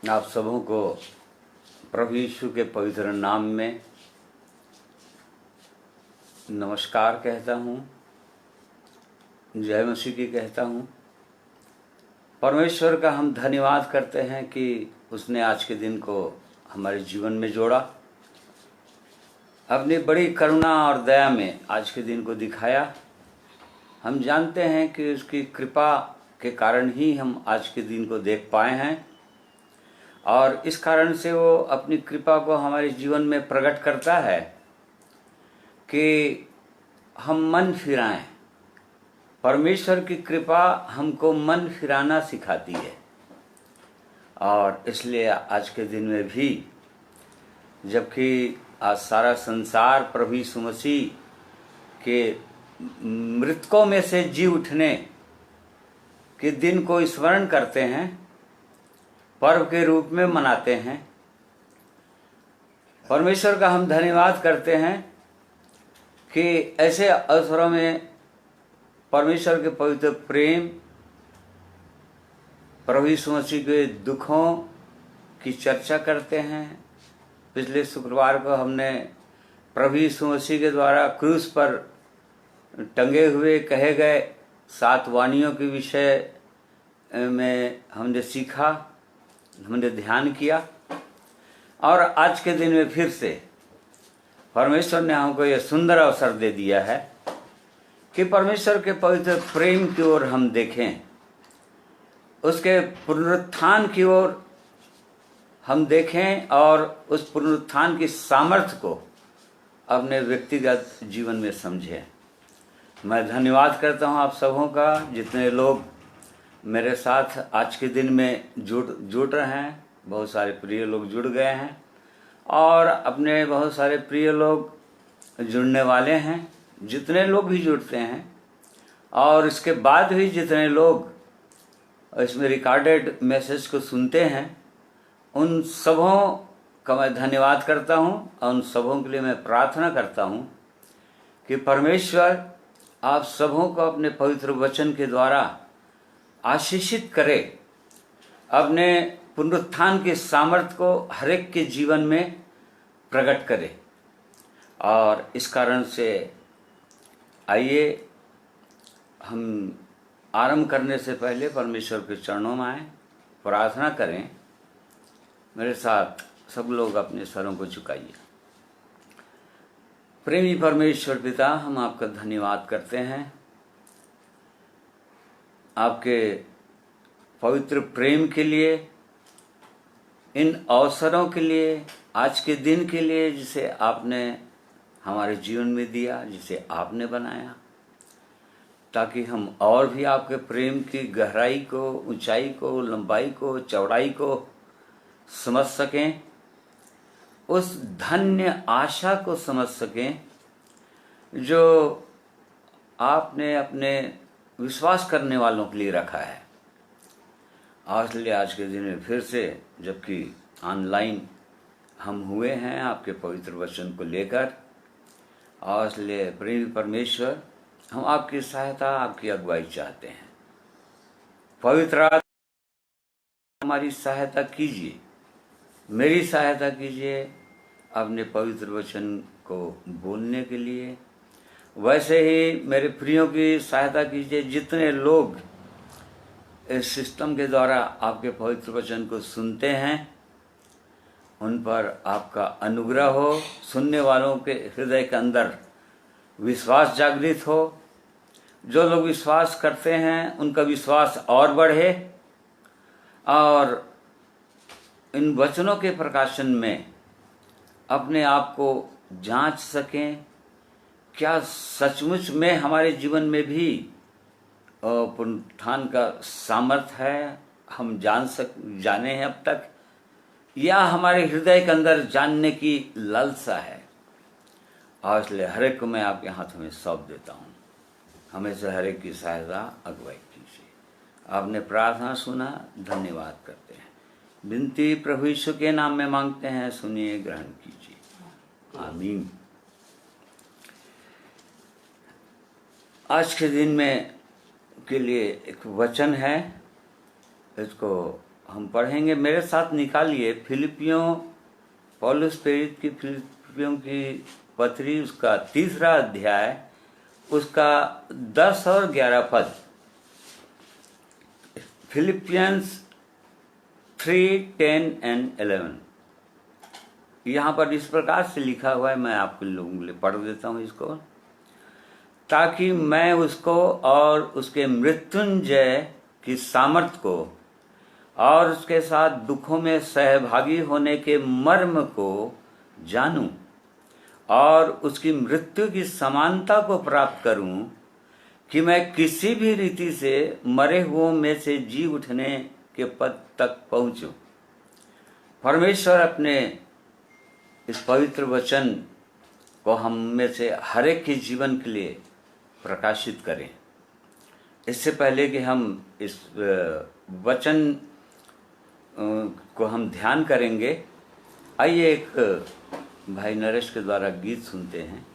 आप सबों को प्रभु यीशु के पवित्र नाम में नमस्कार कहता हूँ, जय मसीह की कहता हूँ। परमेश्वर का हम धन्यवाद करते हैं कि उसने आज के दिन को हमारे जीवन में जोड़ा, अपनी बड़ी करुणा और दया में आज के दिन को दिखाया। हम जानते हैं कि उसकी कृपा के कारण ही हम आज के दिन को देख पाए हैं और इस कारण से वो अपनी कृपा को हमारे जीवन में प्रकट करता है कि हम मन फिराएं। परमेश्वर की कृपा हमको मन फिराना सिखाती है और इसलिए आज के दिन में भी, जबकि आज सारा संसार प्रभु यीशु मसीह के मृतकों में से जी उठने के दिन को स्मरण करते हैं, पर्व के रूप में मनाते हैं, परमेश्वर का हम धन्यवाद करते हैं कि ऐसे अवसरों में परमेश्वर के पवित्र प्रेम, प्रभु यीशु मसीह के दुखों की चर्चा करते हैं। पिछले शुक्रवार को हमने प्रभु यीशु मसीह के द्वारा क्रूस पर टंगे हुए कहे गए 7 वाणियों के विषय में हमने सीखा, हमने ध्यान किया और आज के दिन में फिर से परमेश्वर ने हमको यह सुंदर अवसर दे दिया है कि परमेश्वर के पवित्र प्रेम की ओर हम देखें, उसके पुनरुत्थान की ओर हम देखें और उस पुनरुत्थान की सामर्थ्य को अपने व्यक्तिगत जीवन में समझें। मैं धन्यवाद करता हूं आप सबों का, जितने लोग मेरे साथ आज के दिन में जुड़ रहे हैं। बहुत सारे प्रिय लोग जुड़ गए हैं और अपने बहुत सारे प्रिय लोग जुड़ने वाले हैं। जितने लोग भी जुड़ते हैं और इसके बाद भी जितने लोग इसमें रिकॉर्डेड मैसेज को सुनते हैं, उन सबों का मैं धन्यवाद करता हूं और उन सबों के लिए मैं प्रार्थना करता हूं कि परमेश्वर आप सबों को अपने पवित्र वचन के द्वारा आशीषित करे, अपने पुनरुत्थान के सामर्थ्य को हर एक के जीवन में प्रकट करे। और इस कारण से आइए हम आरंभ करने से पहले परमेश्वर के चरणों में आए, प्रार्थना करें। मेरे साथ सब लोग अपने सरों को झुकाइए। प्रेमी परमेश्वर पिता, हम आपका धन्यवाद करते हैं आपके पवित्र प्रेम के लिए, इन अवसरों के लिए, आज के दिन के लिए जिसे आपने हमारे जीवन में दिया, जिसे आपने बनाया, ताकि हम और भी आपके प्रेम की गहराई को, ऊंचाई को, लंबाई को, चौड़ाई को समझ सकें, उस धन्य आशा को समझ सकें जो आपने अपने विश्वास करने वालों के लिए रखा है। और इसलिए आज के दिन में फिर से, जबकि ऑनलाइन हम हुए हैं आपके पवित्र वचन को लेकर, और इसलिए प्रेमी परमेश्वर, हम आपकी सहायता, आपकी अगुवाई चाहते हैं। पवित्र आत्मा हमारी सहायता कीजिए, मेरी सहायता कीजिए अपने पवित्र वचन को बोलने के लिए। वैसे ही मेरे प्रियों की सहायता कीजिए, जितने लोग इस सिस्टम के द्वारा आपके पवित्र वचन को सुनते हैं, उन पर आपका अनुग्रह हो, सुनने वालों के हृदय के अंदर विश्वास जागृत हो। जो लोग विश्वास करते हैं उनका विश्वास और बढ़े और इन वचनों के प्रकाशन में अपने आप को जांच सकें, क्या सचमुच में हमारे जीवन में भी पुनरुत्थान का सामर्थ्य है, हम जाने हैं अब तक, या हमारे हृदय के अंदर जानने की लालसा है। और इसलिए हर एक को मैं आपके हाथों में सौंप देता हूँ। हमें से हर एक की सहायता, अगुवाई कीजिए। आपने प्रार्थना सुना, धन्यवाद करते हैं। विनती प्रभु यीशु के नाम में मांगते हैं, सुनिए, ग्रहण कीजिए। आमीन। आज के दिन में के लिए एक वचन है, इसको हम पढ़ेंगे, मेरे साथ निकालिए फिलिपियों, पौलुस प्रेरित की फिलिपियों की पत्री, उसका 3रा अध्याय, उसका 10 और 11 पद। फिलिपियंस 3:10 and 11 यहाँ पर इस प्रकार से लिखा हुआ है, मैं आपके लोगों के लिए पढ़ देता हूँ इसको। ताकि मैं उसको और उसके मृत्युंजय की सामर्थ को और उसके साथ दुखों में सहभागी होने के मर्म को जानूं और उसकी मृत्यु की समानता को प्राप्त करूं, कि मैं किसी भी रीति से मरे हुओं में से जी उठने के पद तक पहुंचूं। परमेश्वर अपने इस पवित्र वचन को हम में से हर एक के जीवन के लिए प्रकाशित करें। इससे पहले कि हम इस वचन को हम ध्यान करेंगे, आइए एक भाई नरेश के द्वारा गीत सुनते हैं।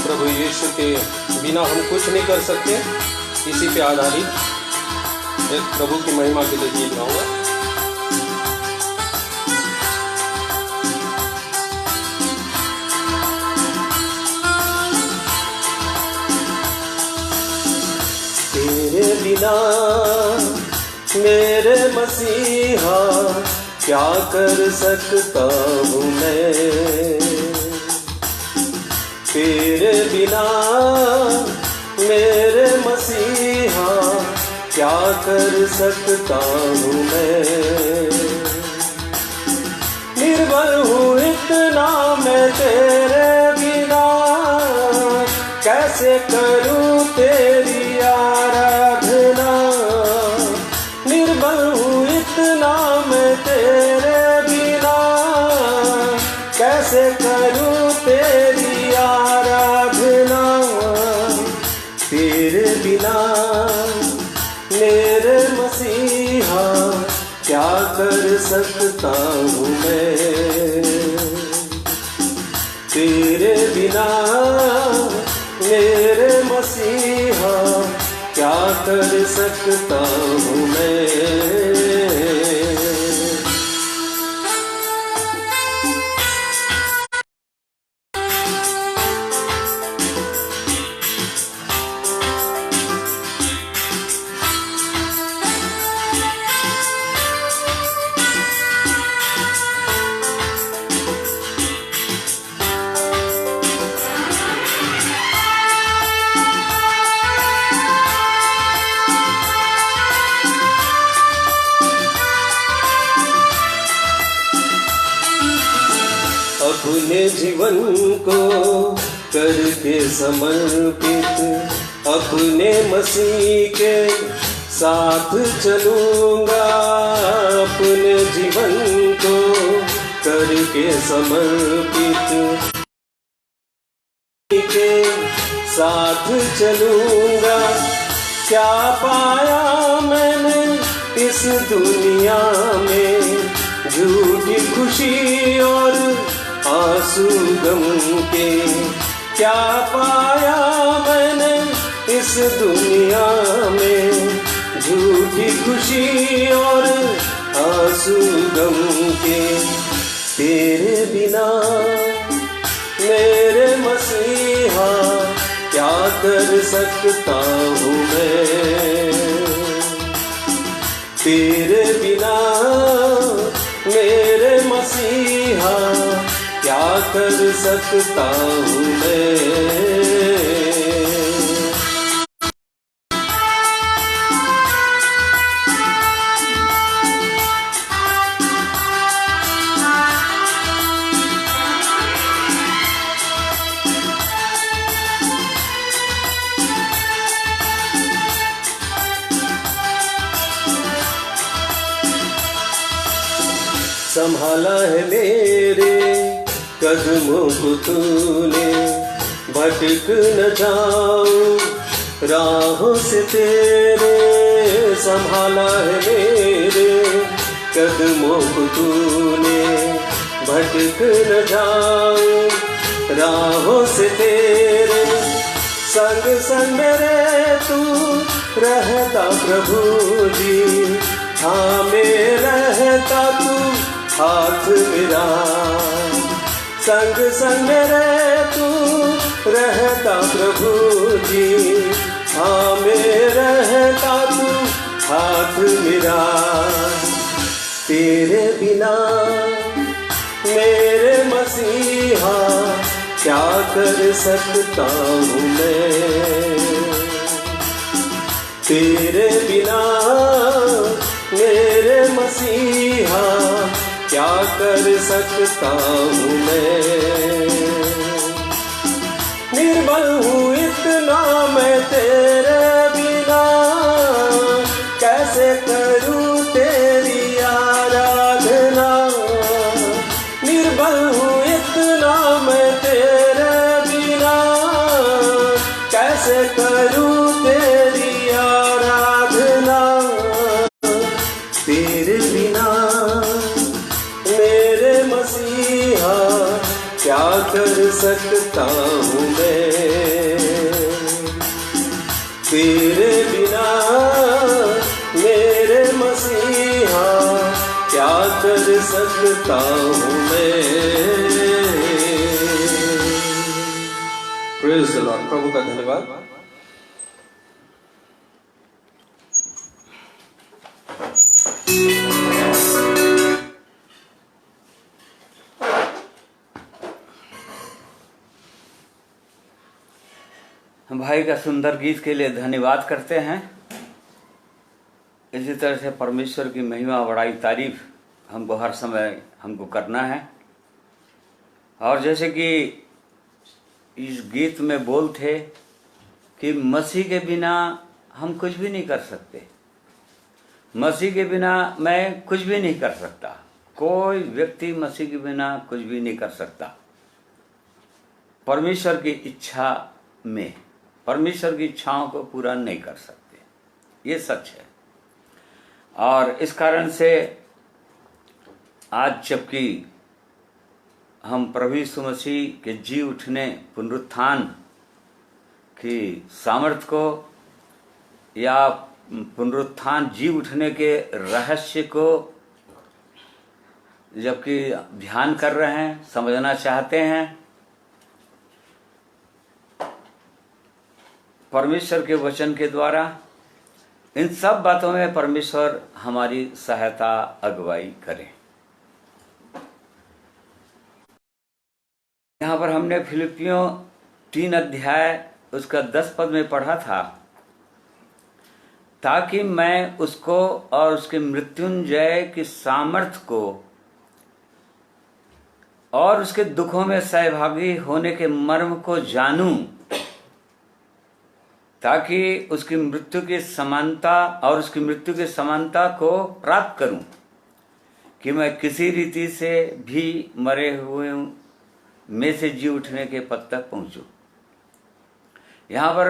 प्रभु यीशु के बिना हम कुछ नहीं कर सकते, इसी पे आधारित एक प्रभु की महिमा के लिए गीत गाऊंगा। तेरे बिना मेरे मसीहा क्या कर सकता हूँ मैं, तेरे बिना मेरे मसीहा क्या कर सकता हूँ मैं। निर्बल हूँ इतना मैं तेरे बिना, कैसे करूँ तेरी आराधना। निर्बल हूँ इतना मैं तेरे बिना, कैसे करूँ तेरी आराधना। तेरे बिना मेरे मसीहा क्या कर सकता हूँ मैं, तेरे बिना मेरे मसीहा क्या कर सकता हूँ मैं। अपने जीवन को करके समर्पित, अपने मसीह के साथ चलूंगा। अपने जीवन को करके समर्पित के साथ चलूंगा। क्या पाया मैंने इस दुनिया में, झूठी खुशी और आंसू गम के। क्या पाया मैंने इस दुनिया में, झूठी खुशी और आंसू गम के। तेरे बिना मेरे मसीहा क्या कर सकता हूँ मैं, तेरे बिना मेरे मसीहा क्या कर सकता हूँ मैं। संभाला है मेरे कदमों को तूने, भटक न जाऊं राहों से तेरे संभाला है मेरे कदमों को तूने, भटक न जाऊं राहों से तेरे। संग संग मेरे तू रहता प्रभु जी, थामे रहता तू हाथ मेरा। संग संग मेरे तू रहता प्रभु जी, थामे रहता तू हाथ मेरा। तेरे बिना मेरे मसीहा क्या कर सकता हूँ मैं, तेरे बिना मेरे मसीहा क्या कर सकता हूँ मैं। निर्बल हूँ इतना मैं तेरे बिना, कैसे करूँ तेरी आराधना। निर्बल हूँ इतना मैं तेरे बिना, कैसे करूँ तेरी आराधना। तेरे बिना मेरे मसीहा क्या कर सकता हूँ मैं, तेरे बिना मेरे मसीहा क्या कर सकता हूँ मैं। Praise the Lord. प्रभु का धन्यवाद। हम भाई का सुंदर गीत के लिए धन्यवाद करते हैं। इसी तरह से परमेश्वर की महिमा बड़ाई तारीफ हमको हर समय हमको करना है। और जैसे कि इस गीत में बोल थे कि मसीह के बिना हम कुछ भी नहीं कर सकते, मसीह के बिना मैं कुछ भी नहीं कर सकता। कोई व्यक्ति मसीह के बिना कुछ भी नहीं कर सकता। परमेश्वर की इच्छा में परमेश्वर की इच्छाओं को पूरा नहीं कर सकते, ये सच है। और इस कारण से आज जबकि हम प्रभु यीशु मसीह के जी उठने पुनरुत्थान की सामर्थ्य को या पुनरुत्थान जी उठने के रहस्य को जबकि ध्यान कर रहे हैं, समझना चाहते हैं, परमेश्वर के वचन के द्वारा इन सब बातों में परमेश्वर हमारी सहायता अगुवाई करें। यहाँ पर हमने फिलिपियों 3 अध्याय उसका 10 पद में पढ़ा था, ताकि मैं उसको और उसके मृत्युंजय की सामर्थ्य को और उसके दुखों में सहभागी होने के मर्म को जानूं, ताकि उसकी मृत्यु की समानता और उसकी मृत्यु की समानता को प्राप्त करूं, कि मैं किसी रीति से भी मरे हुए में से जी उठने के पद तक पहुंचूं। यहाँ पर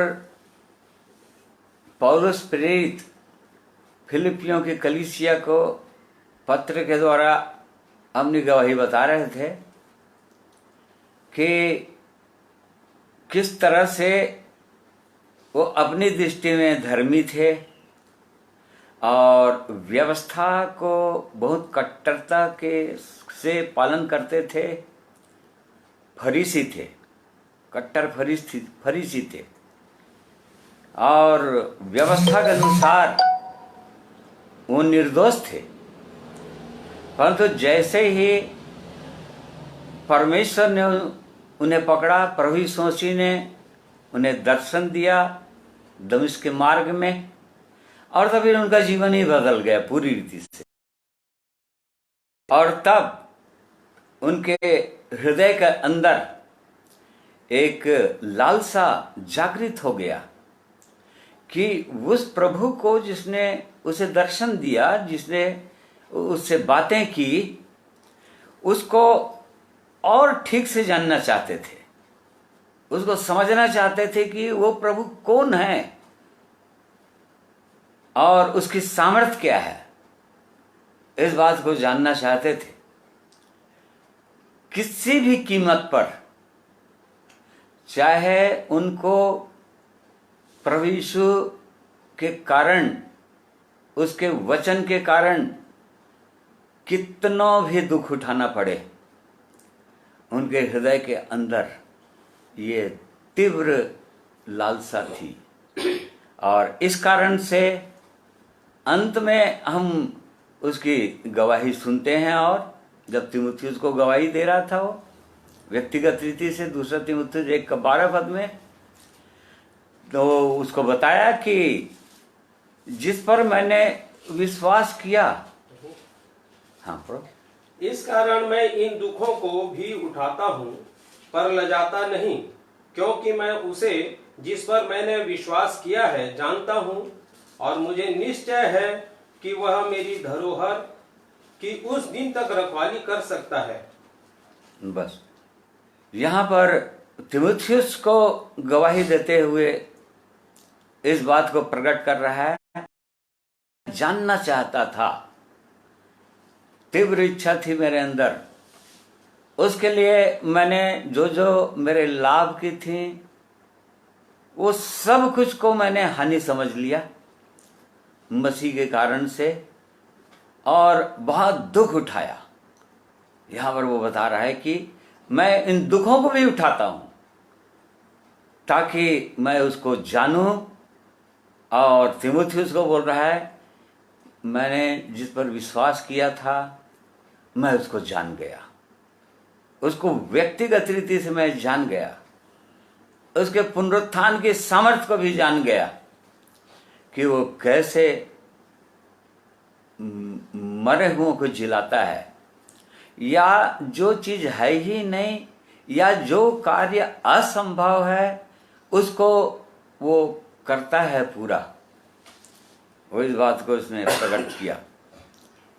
पौलुस प्रेरित फिलिपियों की कलीसिया को पत्र के द्वारा अपनी गवाही बता रहे थे कि किस तरह से वो अपनी दृष्टि में धर्मी थे और व्यवस्था को बहुत कट्टरता के से पालन करते थे। फरीसी थे, कट्टर फरीसी थे और व्यवस्था के अनुसार वो निर्दोष थे। परंतु जैसे ही परमेश्वर ने उन्हें पकड़ा, प्रभु यीशु मसीह ने उन्हें दर्शन दिया दमिश्क के मार्ग में, और तभी उनका जीवन ही बदल गया पूरी रीति से। और तब उनके हृदय के अंदर एक लालसा जागृत हो गया कि उस प्रभु को जिसने उसे दर्शन दिया, जिसने उससे बातें की, उसको और ठीक से जानना चाहते थे, उसको समझना चाहते थे कि वो प्रभु कौन है, और उसकी सामर्थ्य क्या है, इस बात को जानना चाहते थे। किसी भी कीमत पर, चाहे उनको प्रभु यीशु के कारण, उसके वचन के कारण कितना भी दुख उठाना पड़े, उनके हृदय के अंदर ये तीव्र लालसा थी। और इस कारण से अंत में हम उसकी गवाही सुनते हैं। और जब तीमुथियुस को गवाही दे रहा था वो व्यक्तिगत रीति से, दूसरा तीमुथियुस 1:12 में, तो उसको बताया कि जिस पर मैंने विश्वास किया। हाँ पढ़ो। इस कारण मैं इन दुखों को भी उठाता हूँ, पर लजाता नहीं, क्योंकि मैं उसे जिस पर मैंने विश्वास किया है जानता हूँ, और मुझे निश्चय है कि वह मेरी धरोहर की उस दिन तक रखवाली कर सकता है। बस यहाँ पर तीमुथियुस को गवाही देते हुए इस बात को प्रकट कर रहा है, जानना चाहता था, तीव्र इच्छा थी मेरे अंदर, उसके लिए मैंने जो जो मेरे लाभ की थी वो सब कुछ को मैंने हानि समझ लिया मसीह के कारण से, और बहुत दुख उठाया। यहां पर वो बता रहा है कि मैं इन दुखों को भी उठाता हूं ताकि मैं उसको जानूं। और तीमुथियुस को बोल रहा है, मैंने जिस पर विश्वास किया था मैं उसको जान गया, उसको व्यक्तिगत रीति से मैं जान गया, उसके पुनरुत्थान की सामर्थ्य को भी जान गया कि वो कैसे मरे हुओं को जिलाता है, या जो चीज है ही नहीं, या जो कार्य असंभव है उसको वो करता है पूरा। वो इस बात को उसने प्रकट किया।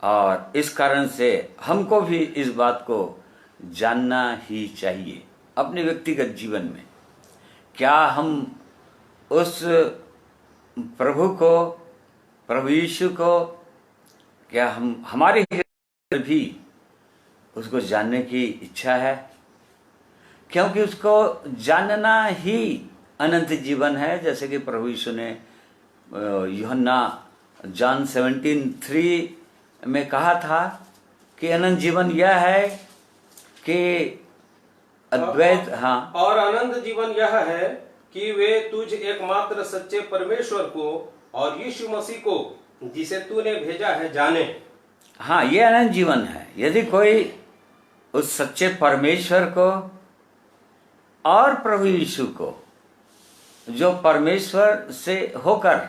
और इस कारण से हमको भी इस बात को जानना ही चाहिए अपने व्यक्तिगत जीवन में। क्या हम उस प्रभु को, प्रभु यीशु को, क्या हम हमारे हृदय में भी उसको जानने की इच्छा है? क्योंकि उसको जानना ही अनंत जीवन है। जैसे कि प्रभु यीशु ने यूहन्ना जॉन 17:3 में कहा था कि अनंत जीवन यह है कि अद्वैत, हाँ, और अनंत जीवन यह है कि वे तुझ एकमात्र सच्चे परमेश्वर को और यीशु मसीह को जिसे तूने भेजा है जाने। हाँ, ये अनंत जीवन है। यदि कोई उस सच्चे परमेश्वर को और प्रभु यीशु को, जो परमेश्वर से होकर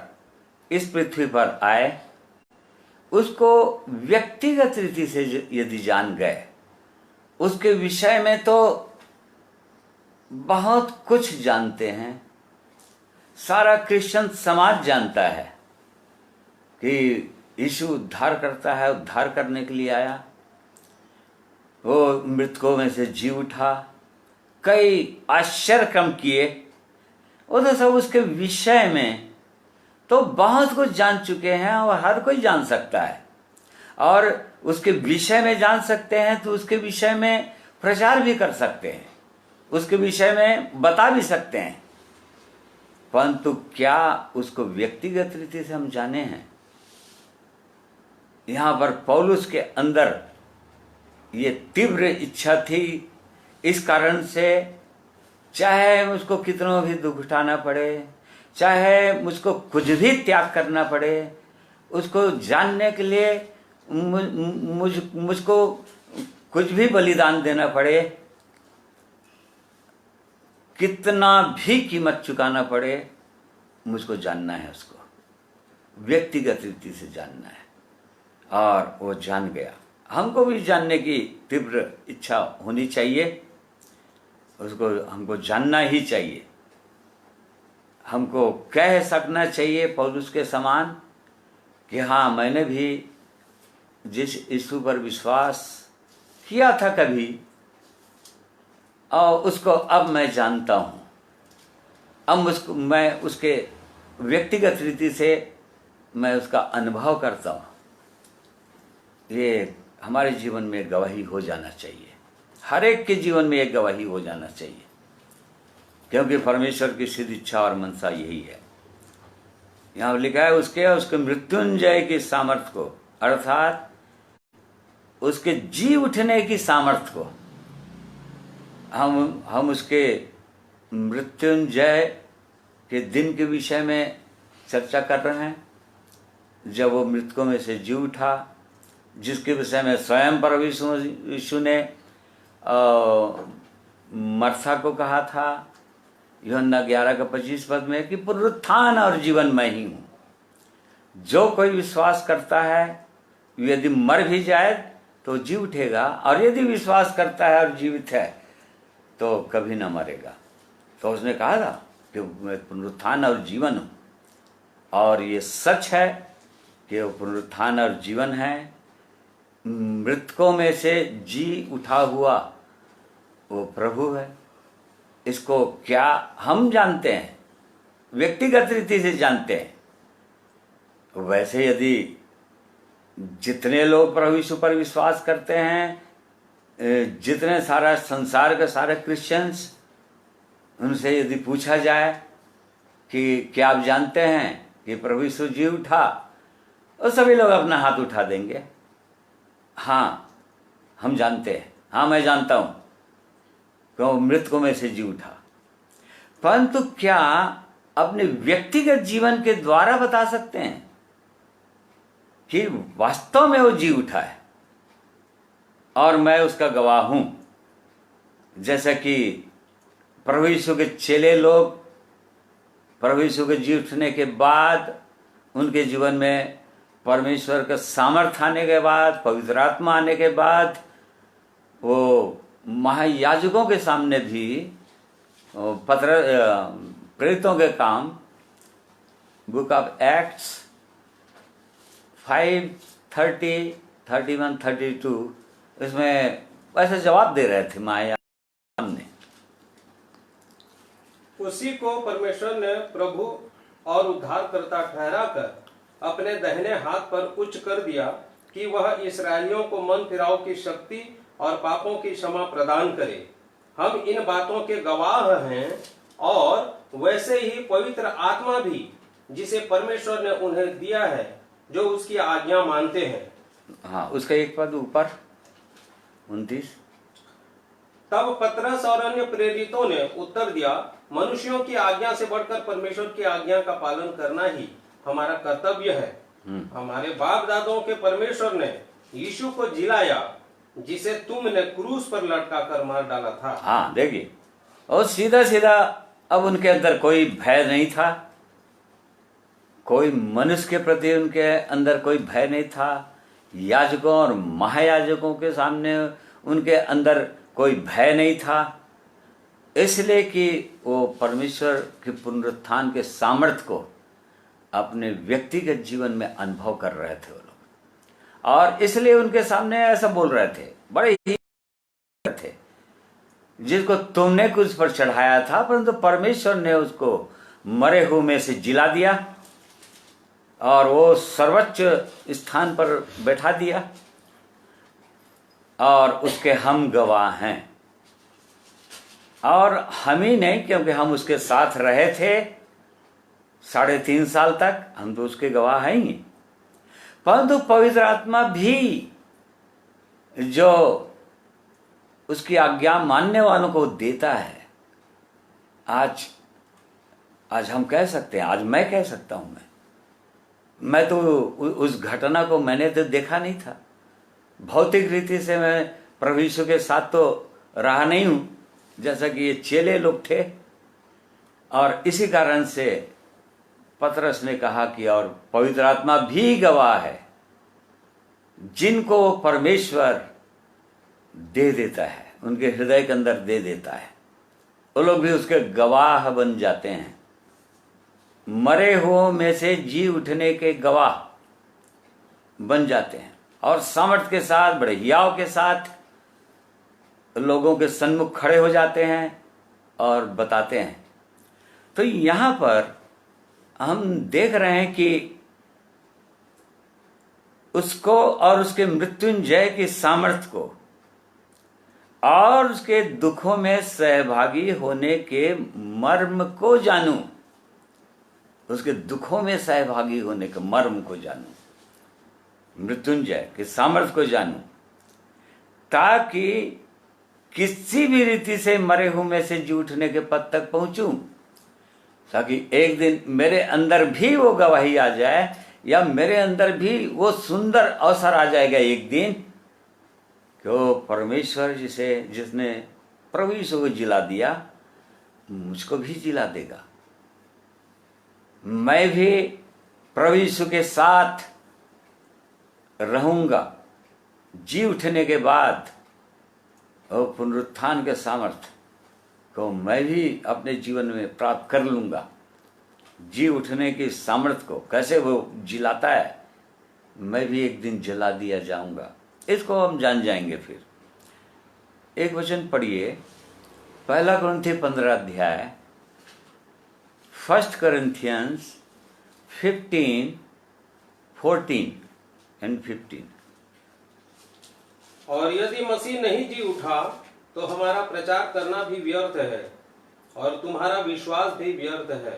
इस पृथ्वी पर आए, उसको व्यक्तिगत रीति से यदि जान गए, उसके विषय में तो बहुत कुछ जानते हैं। सारा क्रिश्चियन समाज जानता है कि यीशु उद्धार करता है, उद्धार करने के लिए आया, वो मृतकों में से जी उठा, कई आश्चर्य कर्म किए। वो तो सब उसके विषय में तो बहुत कुछ जान चुके हैं और हर कोई जान सकता है। और उसके विषय में जान सकते हैं तो उसके विषय में प्रचार भी कर सकते हैं, उसके विषय में बता भी सकते हैं। परंतु क्या उसको व्यक्तिगत रीति से हम जाने हैं? यहां पर पौलुस के अंदर ये तीव्र इच्छा थी। इस कारण से चाहे मुझको कितना भी दुख उठाना पड़े, चाहे मुझको कुछ भी त्याग करना पड़े, उसको जानने के लिए मुझको कुछ भी बलिदान देना पड़े, कितना भी कीमत चुकाना पड़े, मुझको जानना है, उसको व्यक्तिगत रीति से जानना है। और वो जान गया। हमको भी जानने की तीव्र इच्छा होनी चाहिए, उसको हमको जानना ही चाहिए। हमको कह सकना चाहिए पौलुस के समान कि हाँ, मैंने भी जिस यीशु पर विश्वास किया था कभी, और उसको अब मैं जानता हूँ। अब मैं उसके व्यक्तिगत रीति से मैं उसका अनुभव करता हूँ, ये हमारे जीवन में गवाही हो जाना चाहिए। हर एक के जीवन में एक गवाही हो जाना चाहिए, क्योंकि परमेश्वर की सिद्ध इच्छा और मनसा यही है। यहाँ लिखा है उसके मृत्युंजय की सामर्थ्य को, अर्थात उसके जी उठने की सामर्थ्य को हम उसके मृत्युंजय के दिन के विषय में चर्चा कर रहे हैं, जब वो मृतकों में से जी उठा, जिसके विषय में स्वयं प्रभु यीशु ने मर्था को कहा था यूहन्ना 11:25 में कि पुनरुत्थान और जीवन मैं ही हूँ। जो कोई विश्वास करता है यदि मर भी जाए तो जी उठेगा, और यदि विश्वास करता है और जीवित है तो कभी न मरेगा। तो उसने कहा था कि मैं पुनरुत्थान और जीवन हूँ, और ये सच है कि वो पुनरुत्थान और जीवन है। मृतकों में से जी उठा हुआ वो प्रभु है। इसको क्या हम जानते हैं, व्यक्तिगत रीति से जानते हैं। वैसे यदि जितने लोग प्रभु यीशु पर विश्वास करते हैं, जितने सारा संसार के सारे क्रिश्चियंस, उनसे यदि पूछा जाए कि क्या आप जानते हैं कि प्रभु यीशु जी उठा, तो सभी लोग अपना हाथ उठा देंगे। हाँ, हम जानते हैं, हाँ मैं जानता हूं क्यों मृतकों में से जी उठा। परंतु क्या अपने व्यक्तिगत जीवन के द्वारा बता सकते हैं कि वास्तव में वो जी उठा है और मैं उसका गवाह हूं? जैसा कि प्रभु यीशु के चेले लोग प्रभु यीशु के जी उठने के बाद, उनके जीवन में परमेश्वर का सामर्थ्य आने के बाद, पवित्र आत्मा आने के बाद, वो महायाजकों के सामने भी प्रेरितों के काम, बुक ऑफ एक्ट्स 5:30, 31, 32, इसमें वैसे जवाब दे रहे थे महायाजक ने। उसी को परमेश्वर ने प्रभु और उद्धारकर्ता ठहराकर अपने दाहिने हाथ पर उच्च कर दिया कि वह इस्राएलियों को मन फिराव की शक्ति और पापों की क्षमा प्रदान करे। हम इन बातों के गवाह हैं, और वैसे ही पवित्र आत्मा भी जिसे परमेश्वर ने उन्हें दिया है, जो उसकी आज्ञा मानते हैं। हाँ, उसका एक पद ऊपर 29। तब पतरस और अन्य प्रेरितों ने उत्तर दिया, मनुष्यों की आज्ञा से बढ़कर परमेश्वर की आज्ञा का पालन करना ही हमारा कर्तव्य है। हमारे बाप दादों के परमेश्वर ने यीशु को जिलाया, जिसे तुमने क्रूस पर लटका कर मार डाला था। हाँ, देखिए, और सीधा सीधा अब उनके अंदर कोई भय नहीं था, कोई मनुष्य के प्रति उनके अंदर कोई भय नहीं था। याजकों और महायाजकों के सामने उनके अंदर कोई भय नहीं था, इसलिए कि वो परमेश्वर के पुनरुत्थान के सामर्थ्य को अपने व्यक्तिगत जीवन में अनुभव कर रहे थे वो लोग, और इसलिए उनके सामने ऐसा बोल रहे थे, बड़े ही थे, जिसको तुमने कुछ पर चढ़ाया था, परंतु परमेश्वर ने उसको मरे हुए में से जिला दिया और वो सर्वोच्च स्थान पर बैठा दिया, और उसके हम गवाह हैं। और हम ही नहीं, क्योंकि हम उसके साथ रहे थे 3.5 साल तक, हम तो उसके गवाह हैं ही, परंतु पवित्र आत्मा भी जो उसकी आज्ञा मानने वालों को देता है। आज हम कह सकते हैं, आज मैं कह सकता हूं, मैं तो उस घटना को मैंने तो देखा नहीं था, भौतिक रीति से मैं प्रभु यीशु के साथ तो रहा नहीं हूं, जैसा कि ये चेले लोग थे, और इसी कारण से पतरस ने कहा कि और पवित्र आत्मा भी गवाह है, जिनको परमेश्वर दे देता है, उनके हृदय के अंदर दे देता है, वो लोग भी उसके गवाह बन जाते हैं। मरे हुओं में से जी उठने के गवाह बन जाते हैं, और सामर्थ्य के साथ, बड़े हियाव के साथ लोगों के सन्मुख खड़े हो जाते हैं और बताते हैं। तो यहाँ पर हम देख रहे हैं कि उसको और उसके मृत्युंजय की सामर्थ्य को और उसके दुखों में सहभागी होने के मर्म को जानूं, उसके दुखों में सहभागी होने के मर्म को जानूं, मृत्युंजय के सामर्थ्य को जानूं, ताकि किसी भी रीति से मरे हुए में से जी उठने के पद तक पहुंचूं, ताकि एक दिन मेरे अंदर भी वो गवाही आ जाए, या मेरे अंदर भी वो सुंदर अवसर आ जाएगा एक दिन कि वो परमेश्वर जिसने प्रभु यीशु को जिला दिया, मुझको भी जिला देगा। मैं भी प्रभु यीशु के साथ रहूंगा, जी उठने के बाद और पुनरुत्थान के सामर्थ्य को मैं भी अपने जीवन में प्राप्त कर लूंगा। जी उठने की सामर्थ्य को कैसे वो जिलाता है, मैं भी एक दिन जला दिया जाऊंगा। इसको हम जान जाएंगे। फिर एक वचन पढ़िए, 1 कुरिन्थी 15 अध्याय, 1 Corinthians 15, 14 and 15। और यदि मसीह नहीं जी उठा तो हमारा प्रचार करना भी व्यर्थ है और तुम्हारा विश्वास भी व्यर्थ है,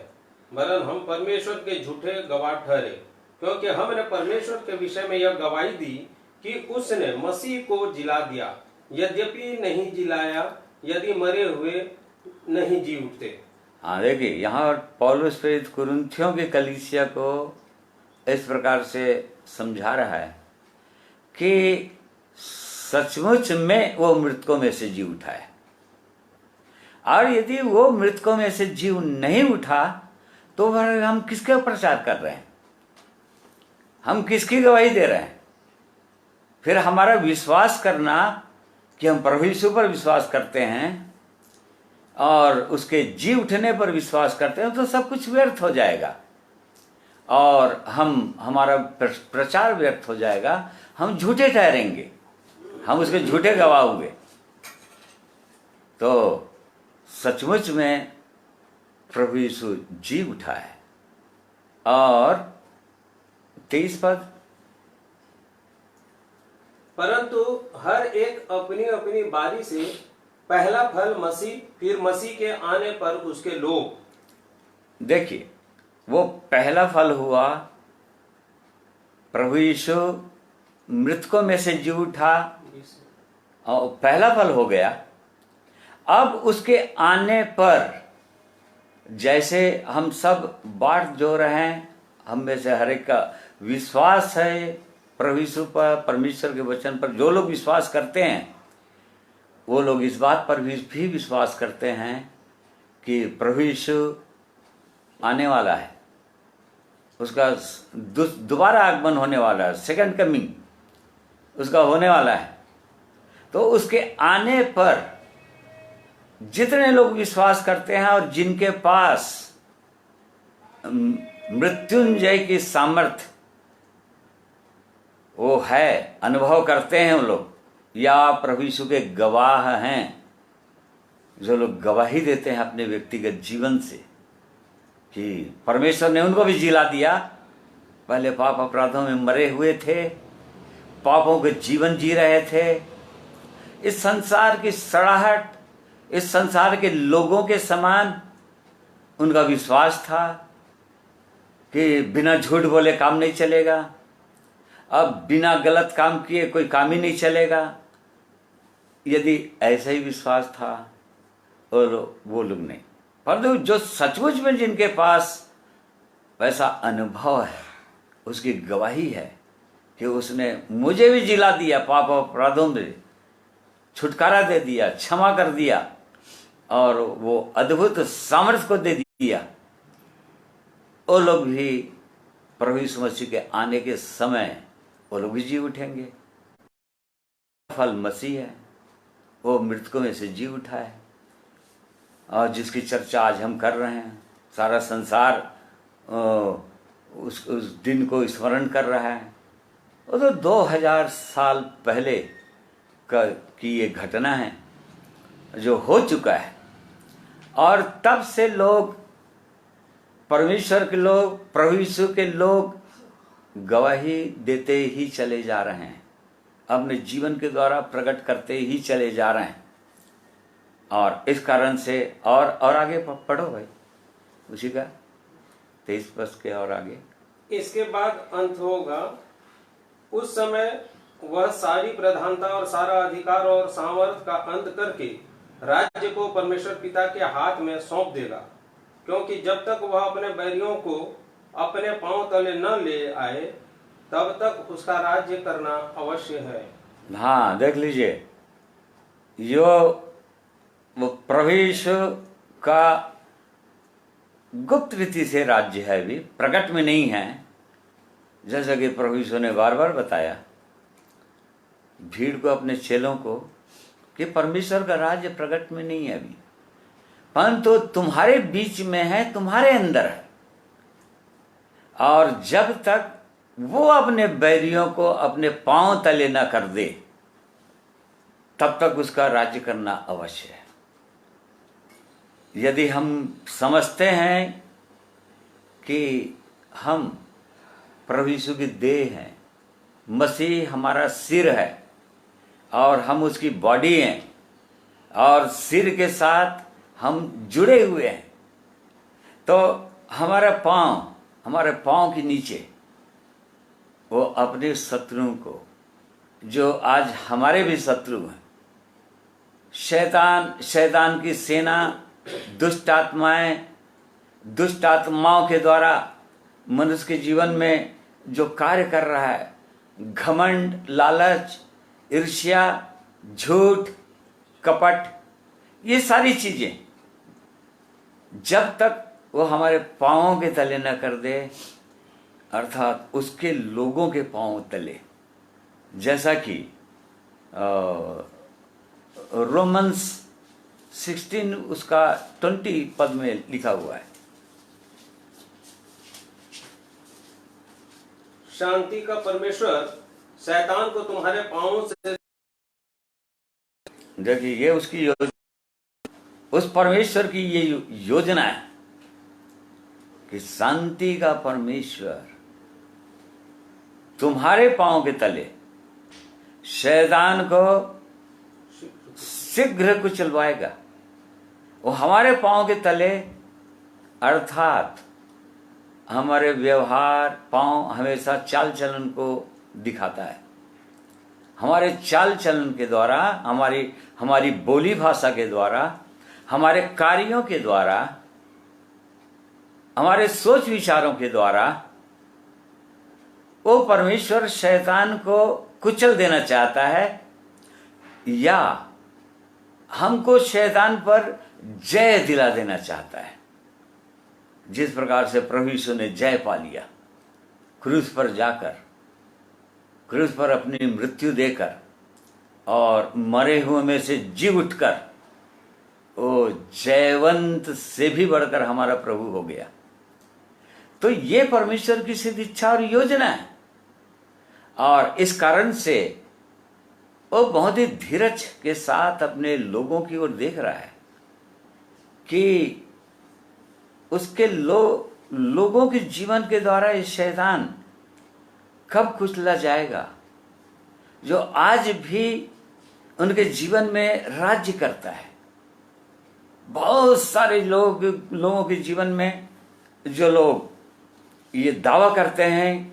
वरन हम परमेश्वर के झूठे गवाह ठहरे, क्योंकि हमने परमेश्वर के विषय में यह गवाही दी कि उसने मसीह को जिला दिया, यद्यपि नहीं जिलाया यदि मरे हुए नहीं जी उठते। हाँ, देखिए यहाँ पौलुस प्रेरित कुरिन्थियों की कलीसिया को इस प्रकार से समझा रहा है कि सचमुच में वो मृतकों में से जी उठा है, और यदि वो मृतकों में से जी नहीं उठा तो फिर हम किसका प्रचार कर रहे हैं, हम किसकी गवाही दे रहे हैं? फिर हमारा विश्वास करना कि हम प्रभु यीशु पर विश्वास करते हैं और उसके जी उठने पर विश्वास करते हैं, तो सब कुछ व्यर्थ हो जाएगा और हमारा प्रचार व्यर्थ हो जाएगा, हम झूठे ठहरेंगे, हम उसके झूठे गवाह होंगे। तो सचमुच में प्रभु यीशु जी उठा है। और 23 पद, परंतु हर एक अपनी अपनी बारी से पहला फल मसीह, फिर मसीह के आने पर उसके लोग। देखिए वो पहला फल हुआ, प्रभु यीशु मृतकों में से जी उठा और पहला फल हो गया। अब उसके आने पर जैसे हम सब बाट जो रहे हैं, हम में से हर एक का विश्वास है प्रभु यीशु पर, परमेश्वर के वचन पर। जो लोग विश्वास करते हैं वो लोग इस बात पर भी विश्वास करते हैं कि प्रभु यीशु आने वाला है, उसका दोबारा आगमन होने वाला है, सेकंड कमिंग उसका होने वाला है। तो उसके आने पर जितने लोग विश्वास करते हैं और जिनके पास मृत्युंजय की सामर्थ्य वो है, अनुभव करते हैं वो लोग, या प्रभु यीशु के गवाह हैं, जो लोग गवाही देते हैं अपने व्यक्तिगत जीवन से कि परमेश्वर ने उनको भी जिला दिया। पहले पाप अपराधों में मरे हुए थे, पापों के जीवन जी रहे थे, इस संसार की सड़ाहट, इस संसार के लोगों के समान उनका विश्वास था कि बिना झूठ बोले काम नहीं चलेगा, अब बिना गलत काम किए कोई काम ही नहीं चलेगा। यदि ऐसा ही विश्वास था और वो लोग नहीं, परंतु जो सचमुच में जिनके पास वैसा अनुभव है, उसकी गवाही है कि उसने मुझे भी जिला दिया, पाप अपराधों में छुटकारा दे दिया, क्षमा कर दिया और वो अद्भुत सामर्थ्य को दे दिया, वो लोग भी प्रभु यीशु मसीह के आने के समय वो लोग भी जी उठेंगे। फल मसीह है, वो मृतकों में से जी उठा है और जिसकी चर्चा आज हम कर रहे हैं। सारा संसार उस दिन को स्मरण कर रहा है। वो तो 2000 साल पहले की ये घटना है जो हो चुका है, और तब से लोग, परमेश्वर के लोग, प्रभु यीशु के लोग गवाही देते ही चले जा रहे हैं, अपने जीवन के द्वारा प्रकट करते ही चले जा रहे हैं। और इस कारण से और आगे पढ़ो भाई, उसी का 23 पद के और आगे। इसके बाद अंत होगा, उस समय वह सारी प्रधानता और सारा अधिकार और सामर्थ का अंत करके राज्य को परमेश्वर पिता के हाथ में सौंप देगा, क्योंकि जब तक वह अपने बैरियों को अपने पांव तले न ले आए तब तक उसका राज्य करना अवश्य है। हाँ, देख लीजिए, वो प्रभु यीशु का गुप्त रीति से राज्य है, भी प्रकट में नहीं है। जैसा कि प्रभु यीशु ने बार बार बताया भीड़ को, अपने चेलों को, कि परमेश्वर का राज्य प्रकट में नहीं है अभी, परंतु तुम्हारे बीच में है, तुम्हारे अंदर है। और जब तक वो अपने बैरियों को अपने पांव तले न कर दे तब तक उसका राज्य करना अवश्य है। यदि हम समझते हैं कि हम प्रभु यीशु की देह हैं, मसीह हमारा सिर है और हम उसकी बॉडी हैं और सिर के साथ हम जुड़े हुए हैं, तो हमारे पांव के नीचे वो अपने शत्रुओं को, जो आज हमारे भी शत्रु हैं, शैतान की सेना, दुष्ट आत्माओं के द्वारा मनुष्य के जीवन में जो कार्य कर रहा है, घमंड, लालच, ईर्ष्या, झूठ, कपट, ये सारी चीजें जब तक वो हमारे पांवों के तले न कर दे, अर्थात उसके लोगों के पांव तले, जैसा कि रोमन्स 16 उसका 20 पद में लिखा हुआ है। शांति का परमेश्वर शैतान को तुम्हारे पांवों से, देखिए ये उसकी योजना, उस परमेश्वर की ये योजना है कि शांति का परमेश्वर तुम्हारे पांव के तले शैतान को शीघ्र कुचलवाएगा। वो हमारे पांव के तले, अर्थात हमारे व्यवहार, पांव हमेशा चाल चलन को दिखाता है। हमारे चाल चलन के द्वारा, हमारी बोली भाषा के द्वारा, हमारे कार्यों के द्वारा, हमारे सोच विचारों के द्वारा वो परमेश्वर शैतान को कुचल देना चाहता है, या हमको शैतान पर जय दिला देना चाहता है। जिस प्रकार से प्रभु यीशु ने जय पा लिया क्रूस पर जाकर, क्रूस पर अपनी मृत्यु देकर और मरे हुए में से जी उठकर, वो जयवंत से भी बढ़कर हमारा प्रभु हो गया। तो ये परमेश्वर की सिद्ध इच्छा और योजना है, और इस कारण से वो बहुत ही धीरज के साथ अपने लोगों की ओर देख रहा है कि उसके लोगों के जीवन के द्वारा ये शैतान कब कुचला जाएगा, जो आज भी उनके जीवन में राज्य करता है। बहुत सारे लोगों के जीवन में जो लोग ये दावा करते हैं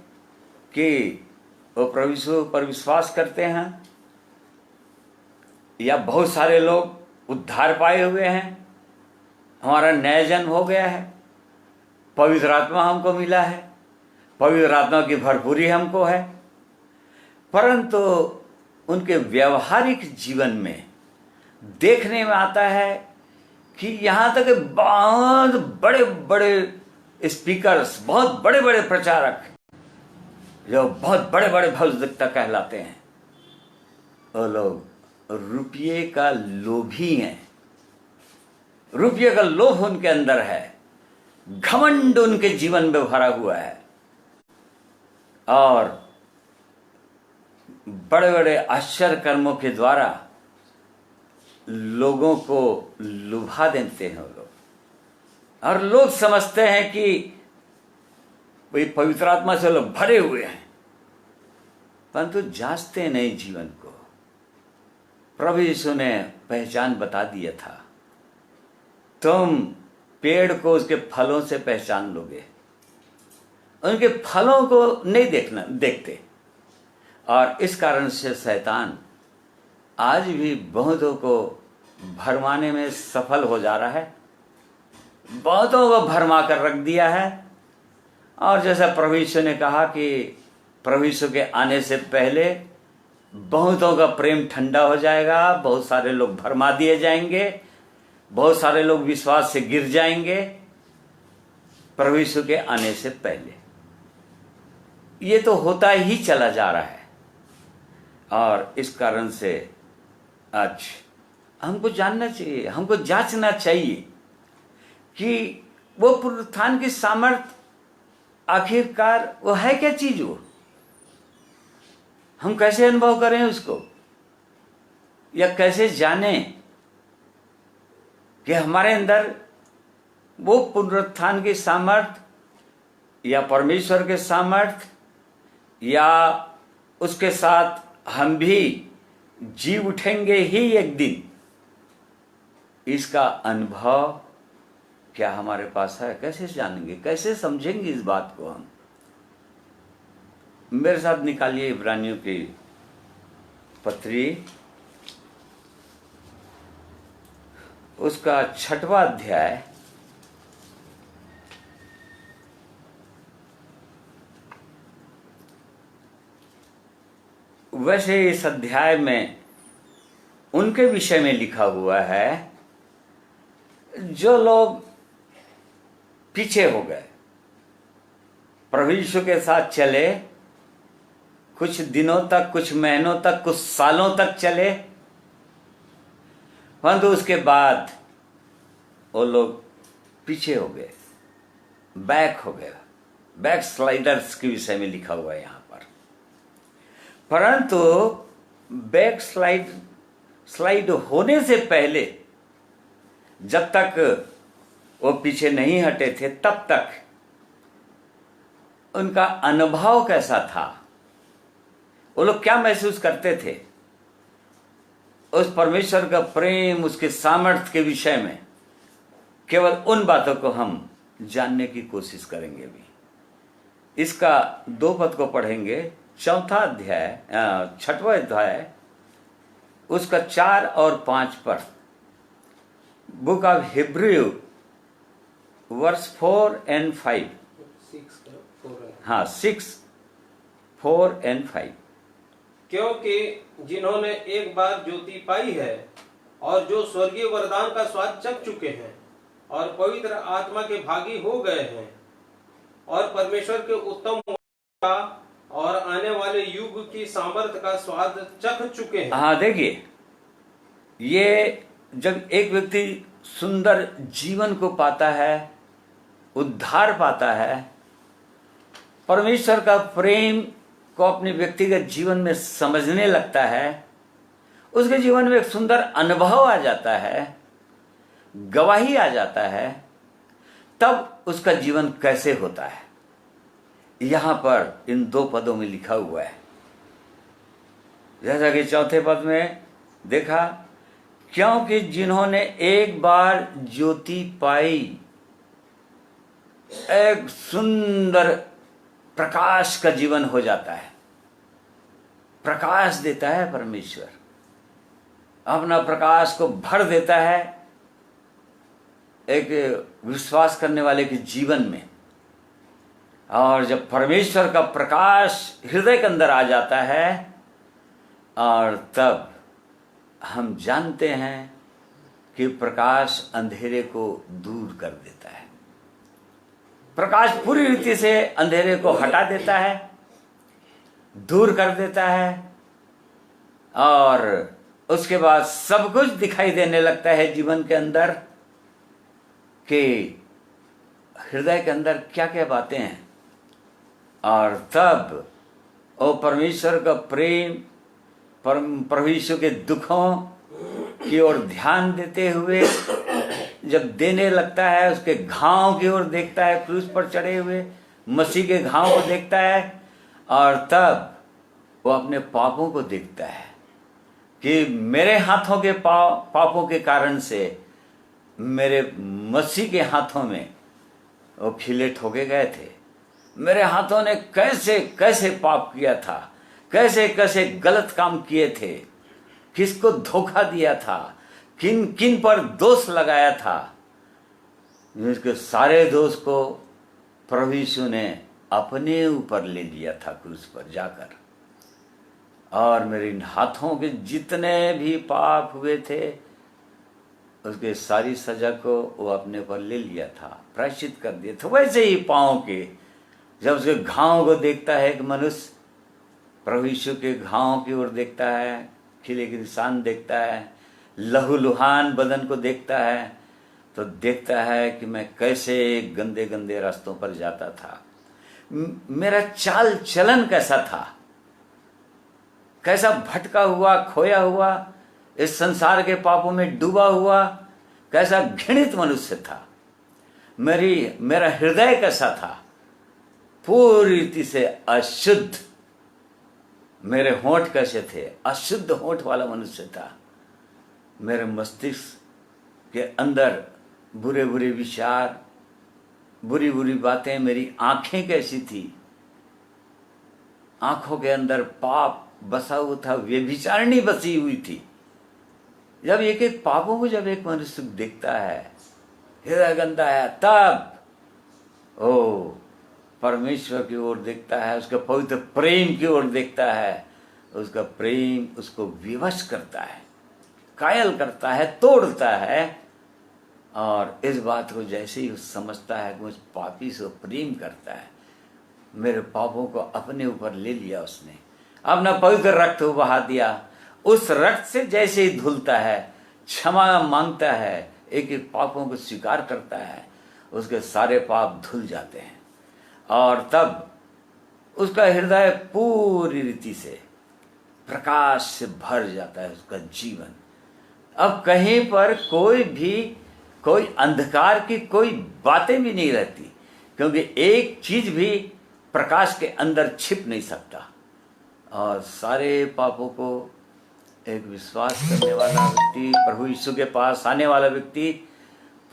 कि वो प्रभु यीशु पर विश्वास करते हैं, या बहुत सारे लोग उद्धार पाए हुए हैं, हमारा नया जन्म हो गया है, पवित्र आत्मा हमको मिला है, पवित्र आत्मा की भरपूरी हमको है, परंतु उनके व्यवहारिक जीवन में देखने में आता है कि यहाँ तक बहुत बड़े बड़े स्पीकर्स, बहुत बड़े बड़े प्रचारक, जो बहुत बड़े बड़े भविष्यवक्ता कहलाते हैं, वो लोग रुपये का लोभी हैं। रुपये का लोभ उनके अंदर है, घमंड उनके जीवन में भरा हुआ है, और बड़े बड़े आश्चर्य कर्मों के द्वारा लोगों को लुभा देते हैं वो लोग। और लोग समझते हैं कि वही पवित्र आत्मा से लोग भरे हुए हैं, परंतु जांचते नहीं जीवन को। प्रभु यीशु ने पहचान बता दिया था, तुम पेड़ को उसके फलों से पहचान लोगे। उनके फलों को नहीं देखते, और इस कारण से शैतान आज भी बहुतों को भरमाने में सफल हो जा रहा है, बहुतों को भरमा कर रख दिया है। और जैसा प्रभु यीशु ने कहा कि प्रभु यीशु के आने से पहले बहुतों का प्रेम ठंडा हो जाएगा, बहुत सारे लोग भरमा दिए जाएंगे, बहुत सारे लोग विश्वास से गिर जाएंगे प्रभु यीशु के आने से पहले। ये तो होता ही चला जा रहा है, और इस कारण से आज हमको जानना चाहिए, हमको जांचना चाहिए कि वो पुनरुत्थान की सामर्थ आखिरकार वो है क्या चीज, वो हम कैसे अनुभव करें उसको, या कैसे जाने कि हमारे अंदर वो पुनरुत्थान की सामर्थ या परमेश्वर के सामर्थ या उसके साथ हम भी जी उठेंगे ही एक दिन, इसका अनुभव क्या हमारे पास है? कैसे जानेंगे, कैसे समझेंगे इस बात को हम? मेरे साथ निकालिए इब्रानियों की पत्री, उसका 6वां अध्याय, वैसे इस अध्याय में उनके विषय में लिखा हुआ है जो लोग पीछे हो गए, प्रभु यीशु के साथ चले, कुछ दिनों तक, कुछ महीनों तक, कुछ सालों तक चले, परंतु उसके बाद वो लोग पीछे हो गए, बैक हो गए। बैक स्लाइडर्स के विषय में लिखा हुआ है यहां पर। परंतु बैक स्लाइड होने से पहले, जब तक वो पीछे नहीं हटे थे, तब तक उनका अनुभव कैसा था, वो लोग क्या महसूस करते थे उस परमेश्वर का प्रेम, उसके सामर्थ्य के विषय में, केवल उन बातों को हम जानने की कोशिश करेंगे भी। इसका 2 पद को पढ़ेंगे, 4वां अध्याय, 6वां अध्याय, उसका 4 और 5 पर। Book of Hebrew verse 4 and 5, हाँ 6, 4 and 5। क्योंकि जिन्होंने एक बार ज्योति पाई है और जो स्वर्गीय वरदान का स्वाद चख चुके हैं और पवित्र आत्मा के भागी हो गए हैं और परमेश्वर के उत्तम का और आने वाले युग की सामर्थ्य का स्वाद चख चुके हैं। हाँ देखिए, ये जब एक व्यक्ति सुंदर जीवन को पाता है, उद्धार पाता है, परमेश्वर का प्रेम को अपने व्यक्तिगत जीवन में समझने लगता है, उसके जीवन में एक सुंदर अनुभव आ जाता है, गवाही आ जाता है, तब उसका जीवन कैसे होता है, यहां पर इन 2 पदों में लिखा हुआ है। जैसा कि 4थे पद में देखा, क्योंकि जिन्होंने एक बार ज्योति पाई, एक सुंदर प्रकाश का जीवन हो जाता है। प्रकाश देता है परमेश्वर, अपना प्रकाश को भर देता है एक विश्वास करने वाले के जीवन में। और जब परमेश्वर का प्रकाश हृदय के अंदर आ जाता है, और तब हम जानते हैं कि प्रकाश अंधेरे को दूर कर देता है। प्रकाश पूरी रीति से अंधेरे को हटा देता है, दूर कर देता है, और उसके बाद सब कुछ दिखाई देने लगता है जीवन के अंदर कि हृदय के अंदर क्या क्या बातें हैं। और तब वो परमेश्वर का प्रेम, प्रभु यीशु के दुखों की ओर ध्यान देते हुए जब देने लगता है, उसके घाव की ओर देखता है, क्रूस पर चढ़े हुए मसीह के घाव को देखता है और तब वो अपने पापों को देखता है कि मेरे हाथों के पापों के कारण से मेरे मसीह के हाथों में वो खिले ठोके गए थे। मेरे हाथों ने कैसे कैसे पाप किया था, कैसे कैसे गलत काम किए थे, किसको धोखा दिया था, किन किन पर दोष लगाया था। इसके सारे दोष को प्रभु यीशु ने अपने ऊपर ले लिया था क्रूस पर जाकर, और मेरे इन हाथों के जितने भी पाप हुए थे उसके सारी सजा को वो अपने पर ले लिया था, प्रायश्चित कर दिया था। वैसे ही पाँव के जब उसके घाव को देखता है कि मनुष्य प्रभु यीशु के घाव की ओर देखता है, खिले के निशान देखता है, लहूलुहान बदन को देखता है, तो देखता है कि मैं कैसे गंदे गंदे रास्तों पर जाता था, मेरा चाल चलन कैसा था, कैसा भटका हुआ, खोया हुआ, इस संसार के पापों में डूबा हुआ, कैसा घृणित मनुष्य था, मेरा हृदय कैसा था, पूरी रीति से अशुद्ध, मेरे होंठ कैसे थे, अशुद्ध होंठ वाला मनुष्य था, मेरे मस्तिष्क के अंदर बुरे बुरे विचार, बुरी बुरी बातें, मेरी आंखें कैसी थी, आंखों के अंदर पाप बसा हुआ था, व्यभिचारिणी बसी हुई थी। जब एक एक पापों को जब एक मनुष्य देखता है, हृदय गंदा है, तब ओ परमेश्वर की ओर देखता है, उसके पवित्र प्रेम की ओर देखता है, उसका प्रेम उसको विवश करता है, कायल करता है, तोड़ता है। और इस बात को जैसे ही समझता है कि उस पापी से प्रेम करता है, मेरे पापों को अपने ऊपर ले लिया उसने, अपना पवित्र रक्त बहा दिया, उस रक्त से जैसे ही धुलता है, क्षमा मांगता है, एक एक पापों को स्वीकार करता है, उसके सारे पाप धुल जाते हैं और तब उसका हृदय पूरी रीति से प्रकाश से भर जाता है, उसका जीवन। अब कहीं पर कोई अंधकार की कोई बातें भी नहीं रहती, क्योंकि एक चीज भी प्रकाश के अंदर छिप नहीं सकता। और सारे पापों को एक विश्वास करने वाला व्यक्ति, प्रभु यीशु के पास आने वाला व्यक्ति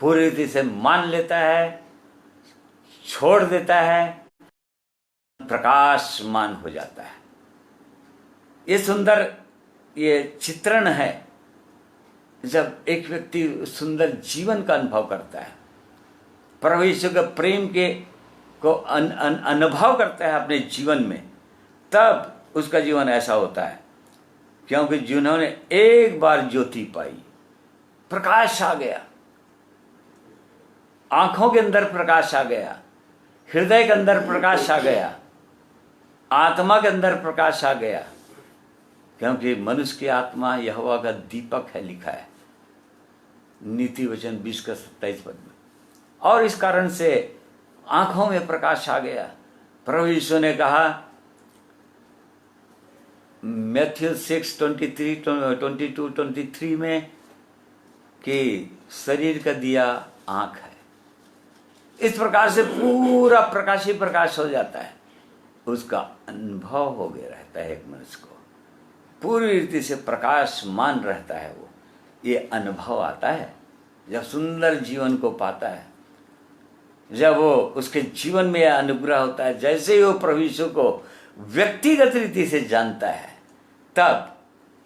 पूरी रीति से मान लेता है, छोड़ देता है, प्रकाशमान हो जाता है। ये सुंदर ये चित्रण है जब एक व्यक्ति सुंदर जीवन का अनुभव करता है, प्रभु यीशु के प्रेम के को अनुभव करता है अपने जीवन में, तब उसका जीवन ऐसा होता है। क्योंकि जिन्होंने एक बार ज्योति पाई, प्रकाश आ गया, आंखों के अंदर प्रकाश आ गया, हृदय के अंदर प्रकाश आ गया, आत्मा के अंदर प्रकाश आ गया। क्योंकि मनुष्य की आत्मा यहोवा का दीपक है, लिखा है नीति वचन 20:27 में। और इस कारण से आंखों में प्रकाश आ गया। प्रभु यीशु ने कहा मैथ्यू 6:22-23 में कि शरीर का दिया आंख है। इस प्रकार से पूरा प्रकाश ही प्रकाश हो जाता है, उसका अनुभव हो गया रहता है। एक मनुष्य को पूरी रीति से प्रकाशमान रहता है, वो ये अनुभव आता है जब सुंदर जीवन को पाता है, जब वो उसके जीवन में यह अनुग्रह होता है। जैसे ही वो प्रभु यीशु को व्यक्तिगत रीति से जानता है, तब